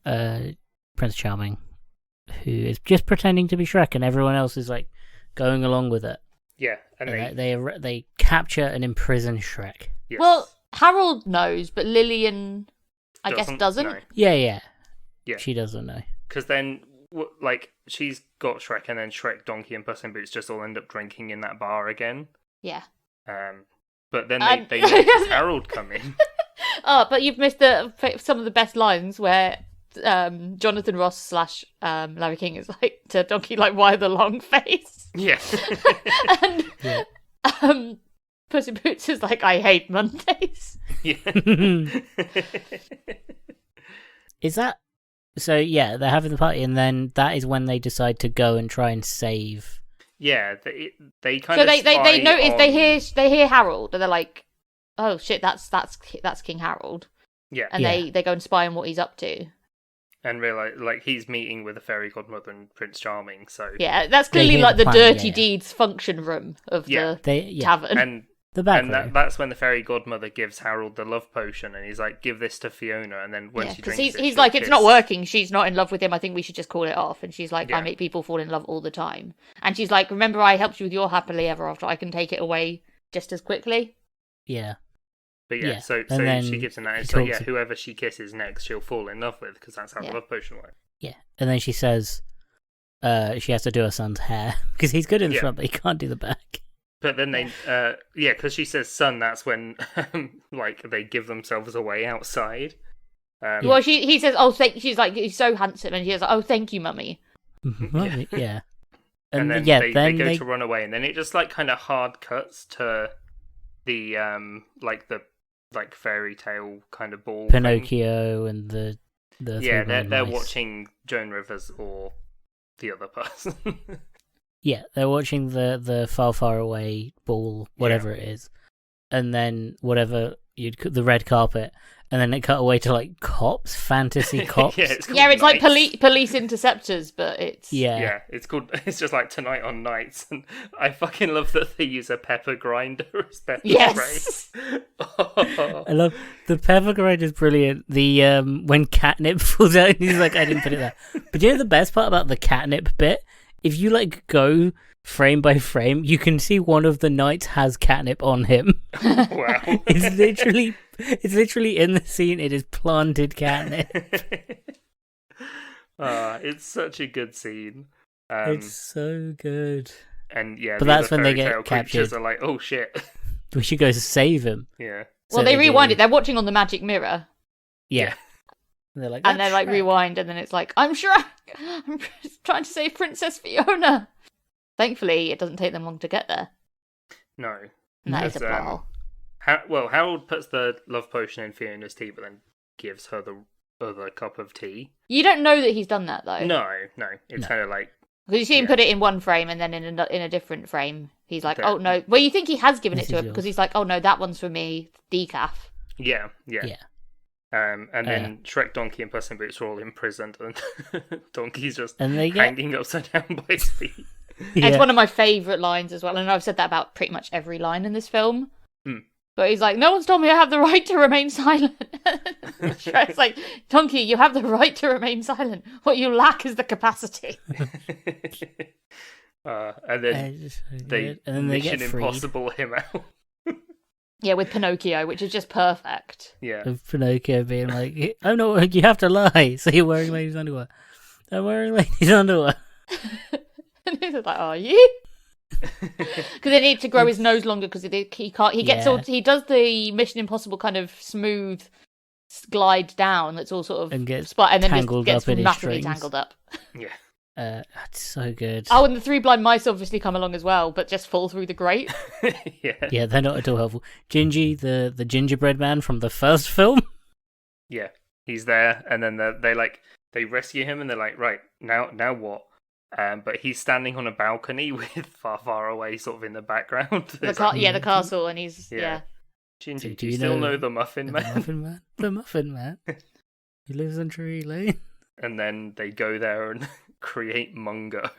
Prince Charming, who is just pretending to be Shrek, and everyone else is like going along with it. Yeah, and they capture and imprison Shrek. Yes. Well, Harold knows, but Lillian, I guess, doesn't. No. Yeah. She doesn't know. Because then, like, she's got Shrek, and then Shrek, Donkey, and Puss in Boots just all end up drinking in that bar again. Yeah. But then they notice Harold come in. Oh, but you've missed some of the best lines where Jonathan Ross / Larry King is like to Donkey, like, why the long face? Yeah. And Puss in Boots is like, I hate Mondays. Yeah. Is that... So, yeah, they're having the party, and then that is when they decide to go and try and save... Yeah, they kind of. So they notice they hear Harold, and they're like, "Oh shit, that's King Harold." Yeah, and they go and spy on what he's up to, and realize like he's meeting with the fairy godmother and Prince Charming. So yeah, that's clearly like the dirty deeds function room of the tavern. And the back room. That's when the fairy godmother gives Harold the love potion, and he's like, "Give this to Fiona." And then when she drinks it, he's like, "It's not working. She's not in love with him. I think we should just call it off." And she's like, "I make people fall in love all the time." And she's like, "Remember, I helped you with your happily ever after. I can take it away just as quickly." Yeah. But so she gives him that. It's like, whoever she kisses next, she'll fall in love with, because that's how the love potion works. Yeah, and then she says, she has to do her son's hair because he's good in the front, but he can't do the back. But then they, because she says son, that's when, like, they give themselves away outside. Well, he says, "Oh, she's like, he's so handsome," and she's like, "Oh, thank you, mummy." Mummy, yeah. And then they go to run away, and then it just like kind of hard cuts to the like fairy tale kind of ball. Pinocchio thing. And the they're watching Joan Rivers or the other person. Yeah, they're watching the far, far away ball, whatever it is. And then whatever the red carpet, and then it cut away to like cops, fantasy cops. It's like police interceptors, but it's it's just like Tonight on Nights, and I fucking love that they use a pepper grinder as pepper spray. I love the pepper grinder is brilliant. The when catnip falls out, and he's like, I didn't put it there. But you know the best part about the catnip bit? If you like go frame by frame, you can see one of the knights has catnip on him. Wow. It's literally in the scene. It is planted catnip. It's such a good scene. It's so good. And yeah, but that's when they get captured. Are like, oh shit, we should go save him. Yeah. Well, so they rewind it. They're watching on the magic mirror. Yeah. And they're like rewind, and then it's like, I'm Shrek. I'm trying to save Princess Fiona. Thankfully, it doesn't take them long to get there. No. That is a plot. Harold puts the love potion in Fiona's tea, but then gives her the other cup of tea. You don't know that he's done that, though. No. It's kind of like... Because you see him put it in one frame, and then in a different frame, he's like, oh, no. Well, you think he has given it to her, because he's like, oh, no, that one's for me, decaf. Yeah. And then Shrek, Donkey, and Puss in Boots are all imprisoned, and Donkey's just hanging upside down by his feet. Yeah. It's one of my favourite lines as well, and I've said that about pretty much every line in this film. But he's like, no one's told me I have the right to remain silent. Shrek's like, Donkey, you have the right to remain silent. What you lack is the capacity. And then they Mission Impossible him out. Yeah, with Pinocchio, which is just perfect. Yeah. With Pinocchio being like, oh no, you have to lie, so you're wearing ladies' underwear. I'm wearing ladies' underwear. And he's like, are you? Because they need to grow his nose longer because he can't. He gets he does the Mission Impossible kind of smooth glide down. That's all sort of and gets and then tangled just gets up massively tangled up. Yeah. It's so good. Oh, and the three blind mice obviously come along as well, but just fall through the grate. Yeah, they're not at all helpful. Gingy, the gingerbread man from the first film. Yeah, he's there, and then they rescue him, and they're like, right now what? But he's standing on a balcony with far away, sort of in the background. The castle, and he's Gingy, do you still know the Muffin Man? The Muffin Man. He lives on Drury Lane. And then they go there and create Mungo.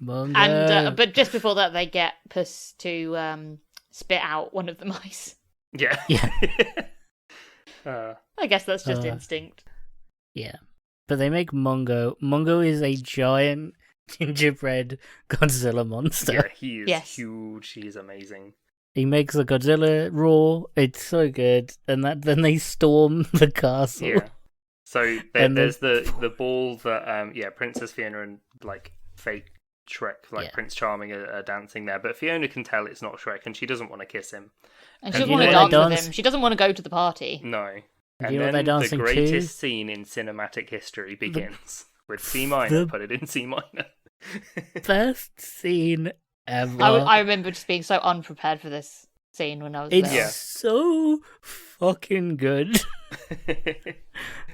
And but just before that, they get Puss to spit out one of the mice. Yeah. I guess that's just instinct. Yeah, but they make Mungo. Mungo is a giant gingerbread Godzilla monster. Yeah, he is huge. He's amazing. He makes a Godzilla roar. It's so good. And then they storm the castle. Yeah. So there's the ball that Princess Fiona and like fake Shrek, Prince Charming are dancing there, but Fiona can tell it's not Shrek, and she doesn't want to kiss him. And she doesn't want to dance with him. She doesn't want to go to the party. No. And then the greatest scene in cinematic history begins with C minor. Put it in C minor. Best scene ever. I remember just being so unprepared for this scene when I was there. It's so fucking good.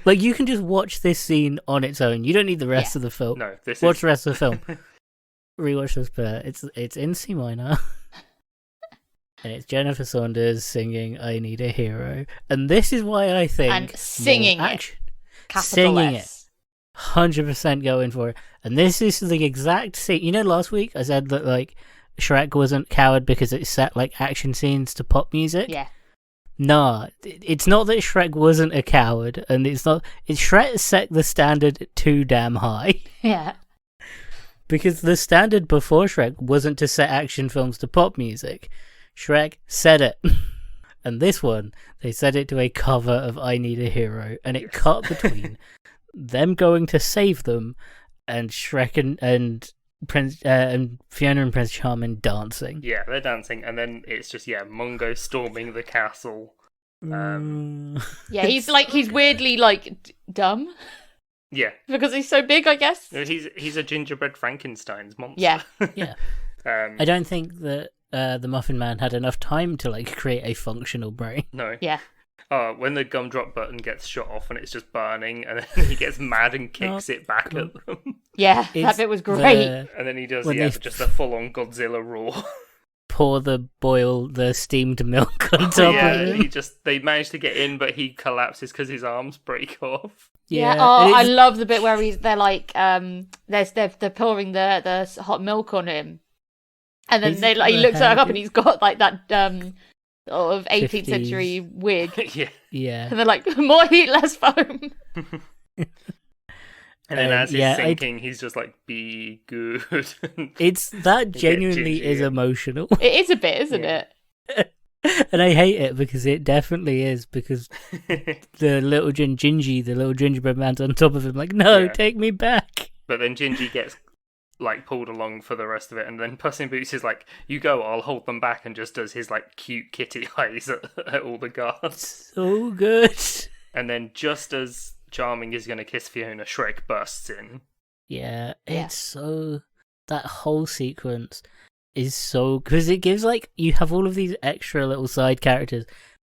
Like, you can just watch this scene on its own. You don't need the rest of the film. No, watch the rest of the film. Rewatch this bit. It's in C minor. And it's Jennifer Saunders singing I Need a Hero. And this is why I think... And singing it. Singing it. 100% going for it. And this is the exact scene. You know, last week I said that, like, Shrek wasn't coward because it set, like, action scenes to pop music? Yeah. Nah, it's not that Shrek wasn't a coward, and it's Shrek set the standard too damn high. Yeah. Because the standard before Shrek wasn't to set action films to pop music. Shrek said it. And this one, they set it to a cover of I Need a Hero, and it cut between them going to save them and Shrek and Prince and Fiona and Prince Charming dancing. Yeah, they're dancing, and then it's just Mungo storming the castle. Yeah, he's weirdly like dumb. Yeah, because he's so big, I guess. He's a gingerbread Frankenstein's monster. Yeah, yeah. I don't think that the Muffin Man had enough time to like create a functional brain. No. Yeah. When the gumdrop button gets shut off and it's just burning, and then he gets mad and kicks it back at them. Yeah, that bit was great. And then he does just a full-on Godzilla roar. pour the steamed milk on top of him. They managed to get in, but he collapses because his arms break off. Yeah. Oh, I love the bit where they're like, they're pouring the hot milk on him, and then he looks up and he's got like that sort of 18th century wig. Yeah. And they're like, more heat, less foam. And then as he's sinking, he's just like, be good. That genuinely is emotional. It is a bit, isn't it? And I hate it because it definitely is, because the little Gingy, the little gingerbread man's on top of him like, no, take me back. But then Gingy gets like pulled along for the rest of it, and then Puss in Boots is like, you go, I'll hold them back, and just does his like cute kitty eyes at all the guards. So good. And then just as Charming is going to kiss Fiona, Shrek bursts in. Yeah, it's so... That whole sequence is so... Because it gives, like... You have all of these extra little side characters,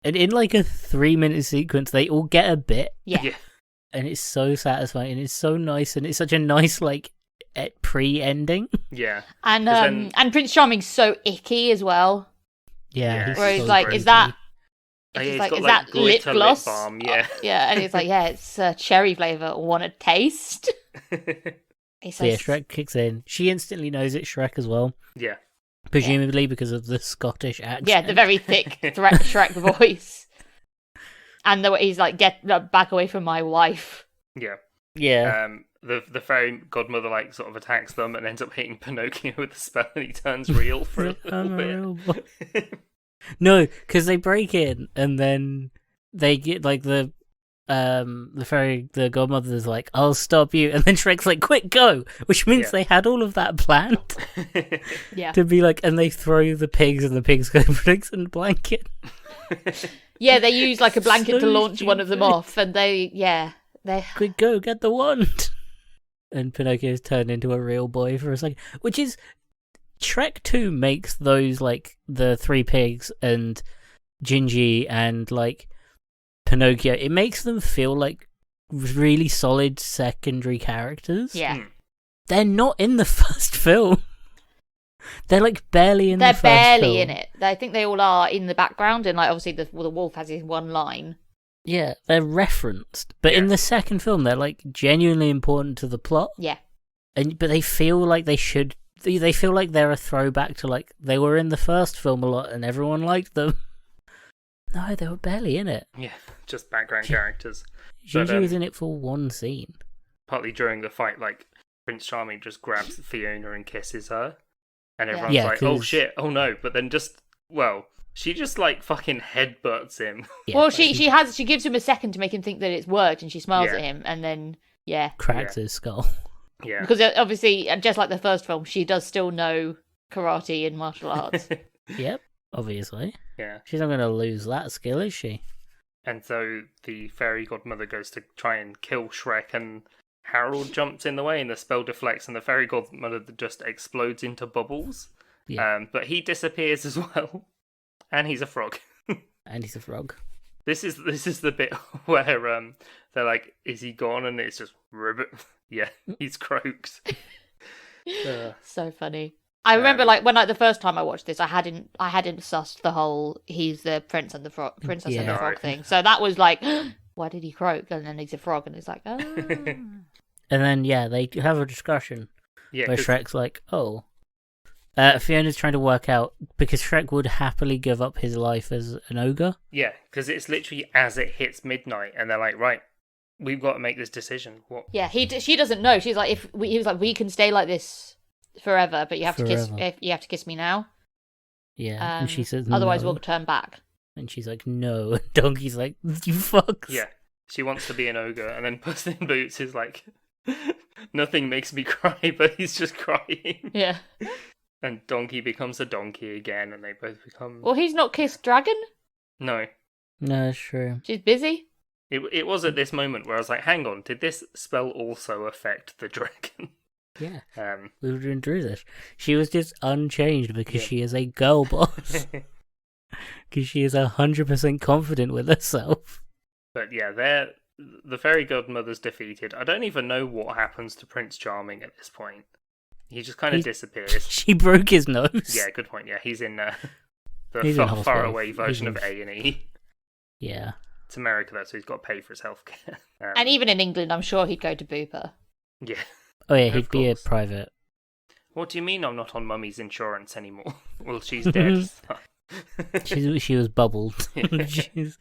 and in, like, a 3-minute sequence, they all get a bit. Yeah. And it's so satisfying, and it's so nice, and it's such a nice, like, pre-ending. Yeah. And Prince Charming's so icky as well. Yeah. Where he's like, is that... He's like, is that lip gloss? Lip balm, yeah. Yeah, and he's like, yeah, it's cherry flavour. Want a taste? Shrek kicks in. She instantly knows it's Shrek as well. Yeah. Presumably because of the Scottish accent. Yeah, the very thick Shrek voice. And he's like, get back away from my wife. Yeah. Yeah. The fairy godmother like sort of attacks them and ends up hitting Pinocchio with the spell, and he turns real for a little bit. No, because they break in and then they get like the godmother's like, I'll stop you, and then Shrek's like, quick, go, which means they had all of that planned. To be like, and they throw the pigs and the pigs go bricks and blanket. Yeah, they use like a blanket to launch one of them off, and they quick, go, get the wand. And Pinocchio's turned into a real boy for a second, which is... Shrek 2 makes those, like, the 3 pigs and Gingy and, like, Pinocchio, it makes them feel like really solid secondary characters. Yeah. They're not in the first film. They're, like, barely in the first film. They're barely in it. I think they all are in the background, and, like, obviously the wolf has his one line. Yeah, they're referenced. But in the second film, they're, like, genuinely important to the plot. Yeah. But they feel like they should... They feel like they're a throwback to, like, they were in the first film a lot and everyone liked them. No, they were barely in it. Yeah, just background characters. Gingy was in it for one scene. Partly during the fight, like, Prince Charming just grabs Fiona and kisses her. And everyone's like, oh shit, oh no. But then she just, like, fucking headbutts him. Yeah, well, she gives him a second to make him think that it's worked, and she smiles at him, and then, cracks his skull. Yeah. Because obviously, just like the first film, she does still know karate and martial arts. Yep, obviously. Yeah. She's not going to lose that skill, is she? And so the fairy godmother goes to try and kill Shrek, and Harold jumps in the way, and the spell deflects, and the fairy godmother just explodes into bubbles. Yeah. But he disappears as well. And he's a frog. This is the bit where they're like, is he gone? And it's just ribbit. Yeah, he's croaked. So funny. I remember, like, when the first time I watched this, I hadn't sussed the whole he's the princess and the frog thing. So that was like, why did he croak? And then he's a frog, and it's like, oh. And then they have a discussion where Shrek's like, oh. Fiona's trying to work out, because Shrek would happily give up his life as an ogre. Yeah, because it's literally as it hits midnight, and they're like, right, we've got to make this decision. What? Yeah, she doesn't know. She's like, he was like, we can stay like this forever, but you have to kiss me now. Yeah, and she says, otherwise no. we'll turn back. And she's like, no. And Donkey's like, you fucks. Yeah, she wants to be an ogre, and then Puss in Boots is like, nothing makes me cry, but he's just crying. Yeah. And Donkey becomes a donkey again, and they both become... Well, he's not kissed Dragon? No. No, it's true. She's busy? It was at this moment where I was like, hang on, did this spell also affect the dragon? Yeah. We were doing through this. She was just unchanged because she is a girl boss. Because she is 100% confident with herself. But yeah, the fairy godmother's defeated. I don't even know what happens to Prince Charming at this point. He just kind of disappears. She broke his nose. Yeah, good point. Yeah, he's in the He's in far away version of A&E. Yeah. It's America, though, so he's got to pay for his healthcare. And even in England, I'm sure he'd go to Bupa. Yeah. Oh yeah, he'd be a private. What do you mean I'm not on Mummy's insurance anymore? Well, she's dead. She was bubbled. She's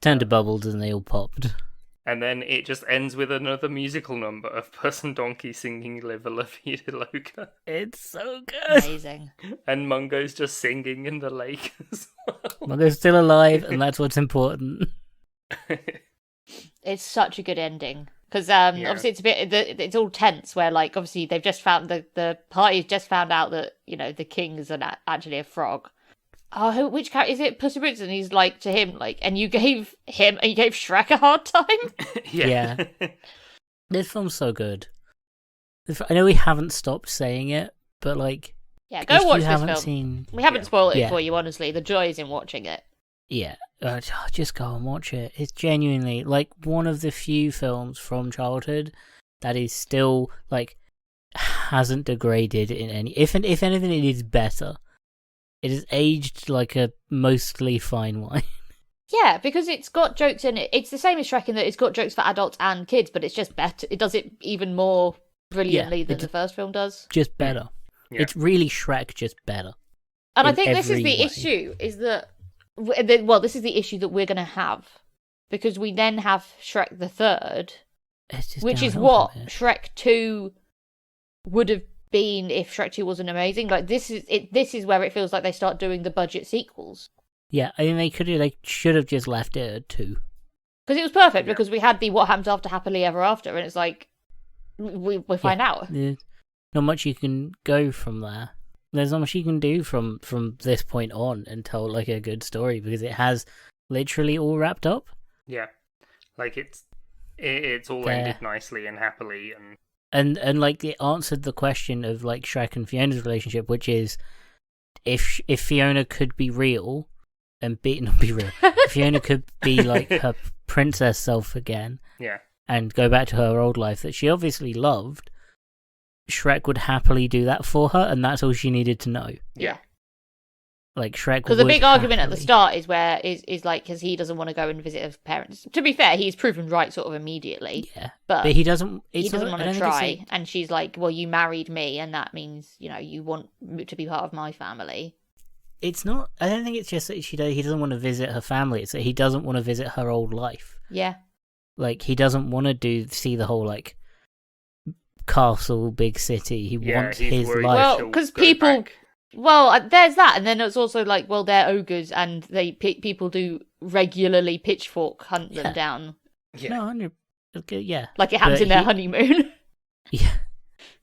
turned to bubbles and they all popped. And then it just ends with another musical number of Person Donkey singing Live La Vida Loca. It's so good. Amazing. And Mungo's just singing in the lake as well. Mungo's still alive, and that's what's important. It's such a good ending. Because obviously it's a bit, it's all tense where, like, obviously they've just found, the party's just found out that, you know, the king is actually a frog. Oh, which character is it? Puss in Boots, and he's like to him, like, and you gave Shrek a hard time? Yeah. This film's so good. I know we haven't stopped saying it, but, like, yeah, go watch this film. We haven't spoiled it for you, honestly. The joy is in watching it. Yeah, just go and watch it. It's genuinely, like, one of the few films from childhood that is still, like, hasn't degraded in any... If anything, it is better. It is aged like a mostly fine wine. Yeah, because it's got jokes in it. It's the same as Shrek in that it's got jokes for adults and kids, but it's just better. It does it even more brilliantly than the first film does. Just better. Yeah. It's really Shrek, just better. And I think this is the issue, is that... Well, this is the issue that we're going to have. Because we then have Shrek the Third, which is what Shrek 2 would have been if Shrek 2 wasn't amazing. Like, this is where it feels like they start doing the budget sequels. Yeah, I mean, they should have just left it at 2. Because it was perfect, because we had the What Happens After Happily Ever After, and it's like, we find out. There's not much you can go from there. There's not much you can do from this point on and tell, like, a good story, because it has literally all wrapped up. Yeah. Like, it's all ended nicely and happily, and like, it answered the question of, like, Shrek and Fiona's relationship, which is, if Fiona could be real, and not be real, if Fiona could be, like, her princess self again, and go back to her old life that she obviously loved, Shrek would happily do that for her, and that's all she needed to know. Yeah. Like, Shrek because the big argument at the start is where is like, because he doesn't want to go and visit his parents. To be fair, he's proven right sort of immediately. Yeah. But he doesn't want to try. And she's like, well, you married me, and that means, you know, you want to be part of my family. It's not... I don't think it's just that he doesn't want to visit her family. It's that he doesn't want to visit her old life. Yeah. Like, he doesn't want to see the whole, like, castle, big city. He wants his life. Well, because people... Back. Well, there's that, and then it's also like, well, they're ogres, and people do regularly pitchfork hunt them down. Yeah. No, 100... Okay, yeah. Like it happens in their honeymoon. Yeah.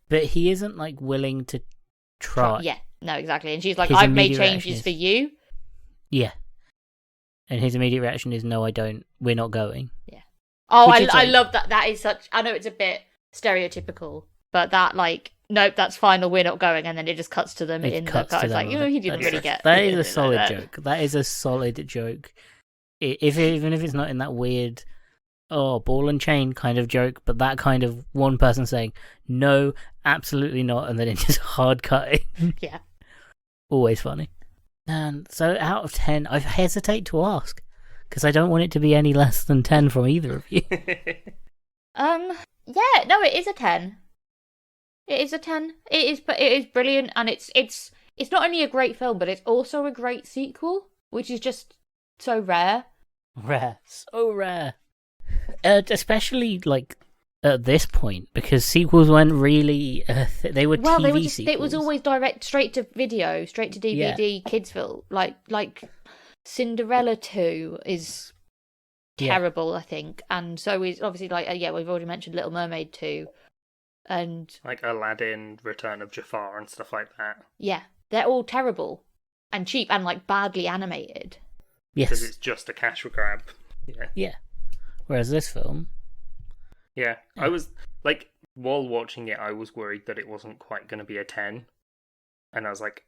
But he isn't, like, willing to try. Yeah, no, exactly. And she's like, I've made changes for you. Yeah. And his immediate reaction is, no, I don't. We're not going. Yeah. Oh, I love that. That is such... I know it's a bit stereotypical, but that, like, nope, that's fine, or we're not going, and then it just cuts to them in the car. It's like, you know, he didn't really get... That is a solid joke. That is a solid joke. Even if it's not in that weird, ball and chain kind of joke, but that kind of one person saying, no, absolutely not, and then it's just hard cutting. Yeah. Always funny. And so out of 10, I hesitate to ask, because I don't want it to be any less than 10 from either of you. Yeah, no, it is a 10. It is a 10. It is brilliant, and it's not only a great film, but it's also a great sequel, which is just so rare. So rare. Especially, like, at this point, because sequels weren't really... they were TV sequels. It was always direct, straight to video, straight to DVD, kids film. Like Cinderella 2 is terrible, I think, and so is obviously, like, we've already mentioned Little Mermaid 2. And like Aladdin, Return of Jafar, and stuff like that. Yeah, they're all terrible and cheap and, like, badly animated. Yes, because it's just a cash grab. Yeah. Whereas this film, I was like, while watching it, I was worried that it wasn't quite going to be a 10, and I was like,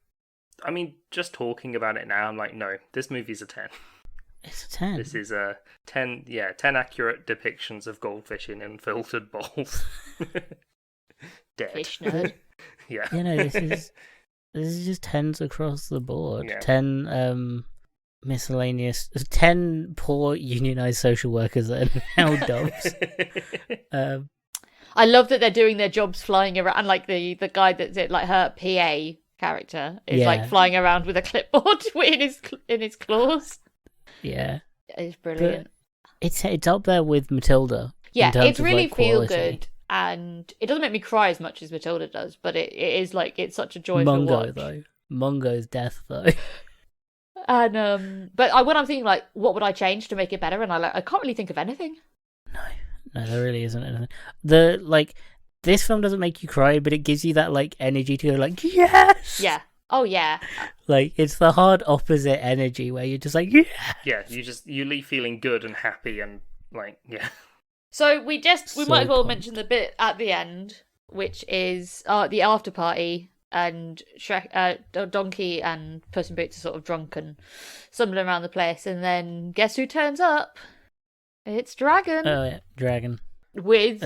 I mean, just talking about it now, I'm like, no, this movie's a 10. It's a 10. This is a 10. Yeah, 10 accurate depictions of goldfish in filtered bowls. Dead. Fish nerd. Yeah. This is just 10s across the board. Yeah. 10 miscellaneous, 10 poor unionized social workers that are now doves. I love that they're doing their jobs flying around, and like the guy that's it, like her PA character is like flying around with a clipboard in his claws. Yeah, it's brilliant. But it's up there with Matilda. Yeah, it's really feel good, and it doesn't make me cry as much as Matilda does, but it is like it's such a joyful watch. Mungo's death though. And but when I'm thinking like, what would I change to make it better, and I can't really think of anything. No, there really isn't anything. This film doesn't make you cry, but it gives you that like energy to go like, yes. Yeah. Oh yeah. Like it's the hard opposite energy where you're just like, yeah. Yeah, you leave feeling good and happy and like, yeah. So we might as well mention the bit at the end, which is the after party, and Shrek, Donkey and Puss in Boots are sort of drunk and stumbling around the place, and then guess who turns up? It's Dragon. Oh yeah, Dragon. With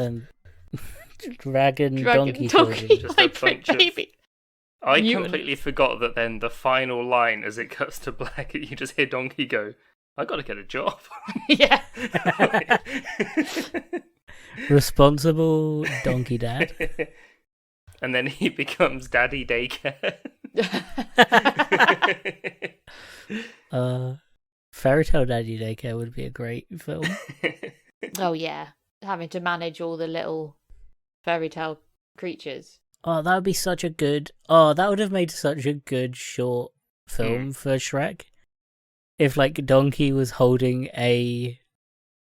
Dragon Donkey children. Just a bunch baby. I completely forgot that then the final line, as it cuts to black, you just hear Donkey go, I gotta get a job. Yeah. Responsible donkey dad. And then he becomes Daddy Daycare. Fairy Tale Daddy Daycare would be a great film. Oh yeah, having to manage all the little fairy tale creatures. Oh, that would be such a good... Oh, that would have made such a good short film for Shrek. If, like, Donkey was holding a...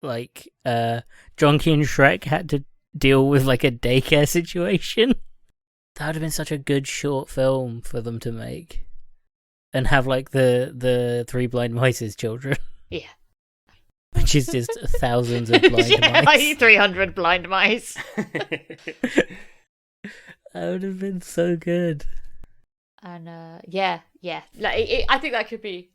Like, Donkey and Shrek had to deal with, like, a daycare situation. That would have been such a good short film for them to make. And have, like, the Three Blind Mice's children. Yeah. Which is just thousands of blind mice. Like 300 blind mice. That would have been so good. And yeah. Like I think that could be.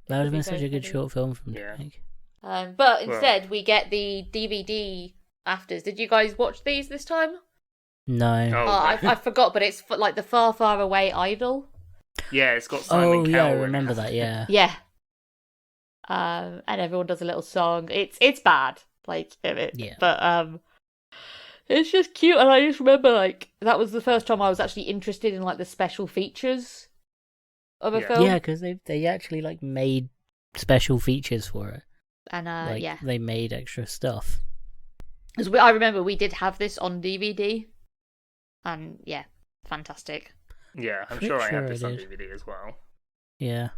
That would have been such a good short film from Nick. But instead, we get the DVD afters. Did you guys watch these this time? No. I forgot, but it's like the Far, Far Away Idol. Yeah, it's got Simon Cowell. Yeah, I remember that. Yeah. Yeah. And everyone does a little song. It's bad, like yeah. But it's just cute, and I just remember like that was the first time I was actually interested in like the special features of a film. Yeah, because they actually like made special features for it, and they made extra stuff. Because I remember we did have this on DVD, and yeah, fantastic. Yeah, I'm sure I have this on DVD as well. Yeah.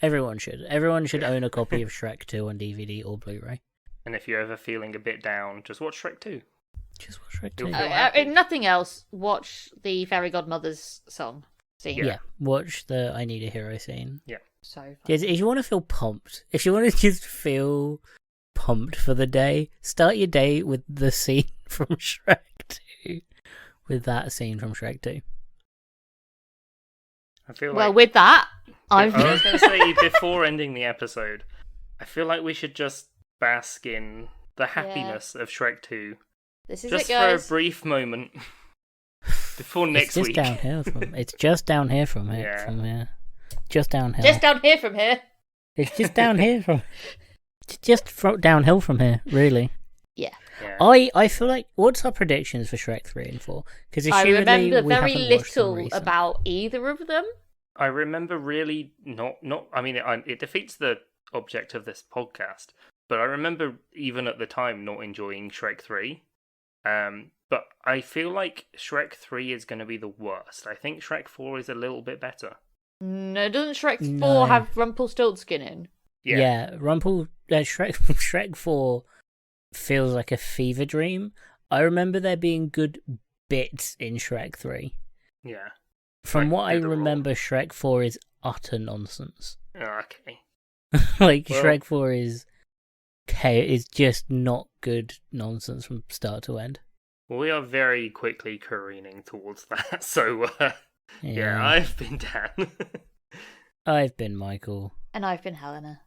Everyone should own a copy of Shrek 2 on DVD or Blu-ray. And if you're ever feeling a bit down, just watch Shrek 2. Just watch Shrek 2. If nothing else, watch the Fairy Godmother's song scene. Yeah, watch the I Need a Hero scene. Yeah. So fun. If you want to feel pumped, if you want to just feel pumped for the day, start your day with the scene from Shrek 2. With that scene from Shrek 2. I feel well, with that... I was going to say, before ending the episode, I feel like we should just bask in the happiness of Shrek 2. This is just it, guys. for a brief moment before next week. It's just down here from here. Yeah. From here. Just downhill. Just down here from here. It's just down here from... It's just downhill from here, really. Yeah. I feel like... What's our predictions for Shrek 3 and 4? Because I remember very little about either of them. I remember really not. I mean, it defeats the object of this podcast, but I remember even at the time not enjoying Shrek 3. But I feel like Shrek 3 is going to be the worst. I think Shrek 4 is a little bit better. No, doesn't Shrek 4 have Rumpelstiltskin in? Yeah, Shrek 4 feels like a fever dream. I remember there being good bits in Shrek 3. Yeah. From what I remember, Shrek 4 is utter nonsense. Oh, okay. Shrek 4 is just not good nonsense from start to end. Well, we are very quickly careening towards that, so yeah, I've been Dan. I've been Michael. And I've been Helena.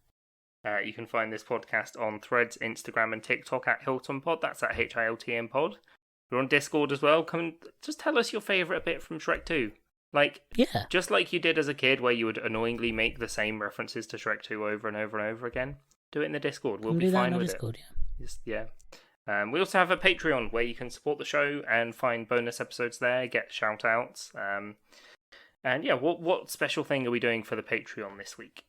You can find this podcast on Threads, Instagram and TikTok at Hilton Pod. That's at HILTM Pod. We're on Discord as well. Come and just tell us your favourite bit from Shrek 2. Like, just like you did as a kid, where you would annoyingly make the same references to Shrek 2 over and over and over again. Do it in the Discord. We'll be fine with Discord, it. We also have a Patreon where you can support the show and find bonus episodes there, get shout outs. What special thing are we doing for the Patreon this week?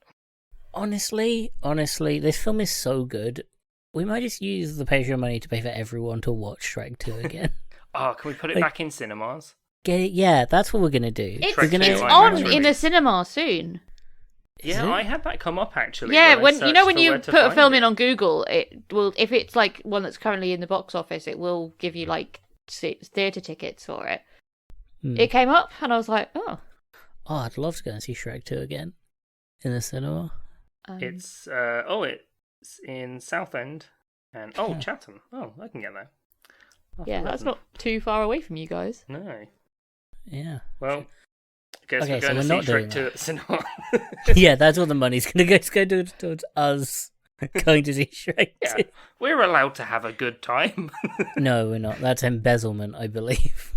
Honestly, this film is so good. We might just use the Patreon money to pay for everyone to watch Shrek 2 again. Can we put it back in cinemas? Yeah, that's what we're going to do. It's on in a cinema soon. Yeah, I had that come up actually. Yeah, when you put a film in on Google, it will, if it's like one that's currently in the box office, it will give you like theatre tickets for it. It came up, and I was like, oh, I'd love to go and see Shrek 2 again in the cinema. It's in Southend and Chatham. Oh, I can get there. That's not too far away from you guys. No. Yeah. Well, I guess we're going to see Shrek 2 at the cinema. Yeah, that's what the money's going to go. It's going towards us going to see Shrek 2. We're allowed to have a good time. No, we're not. That's embezzlement, I believe.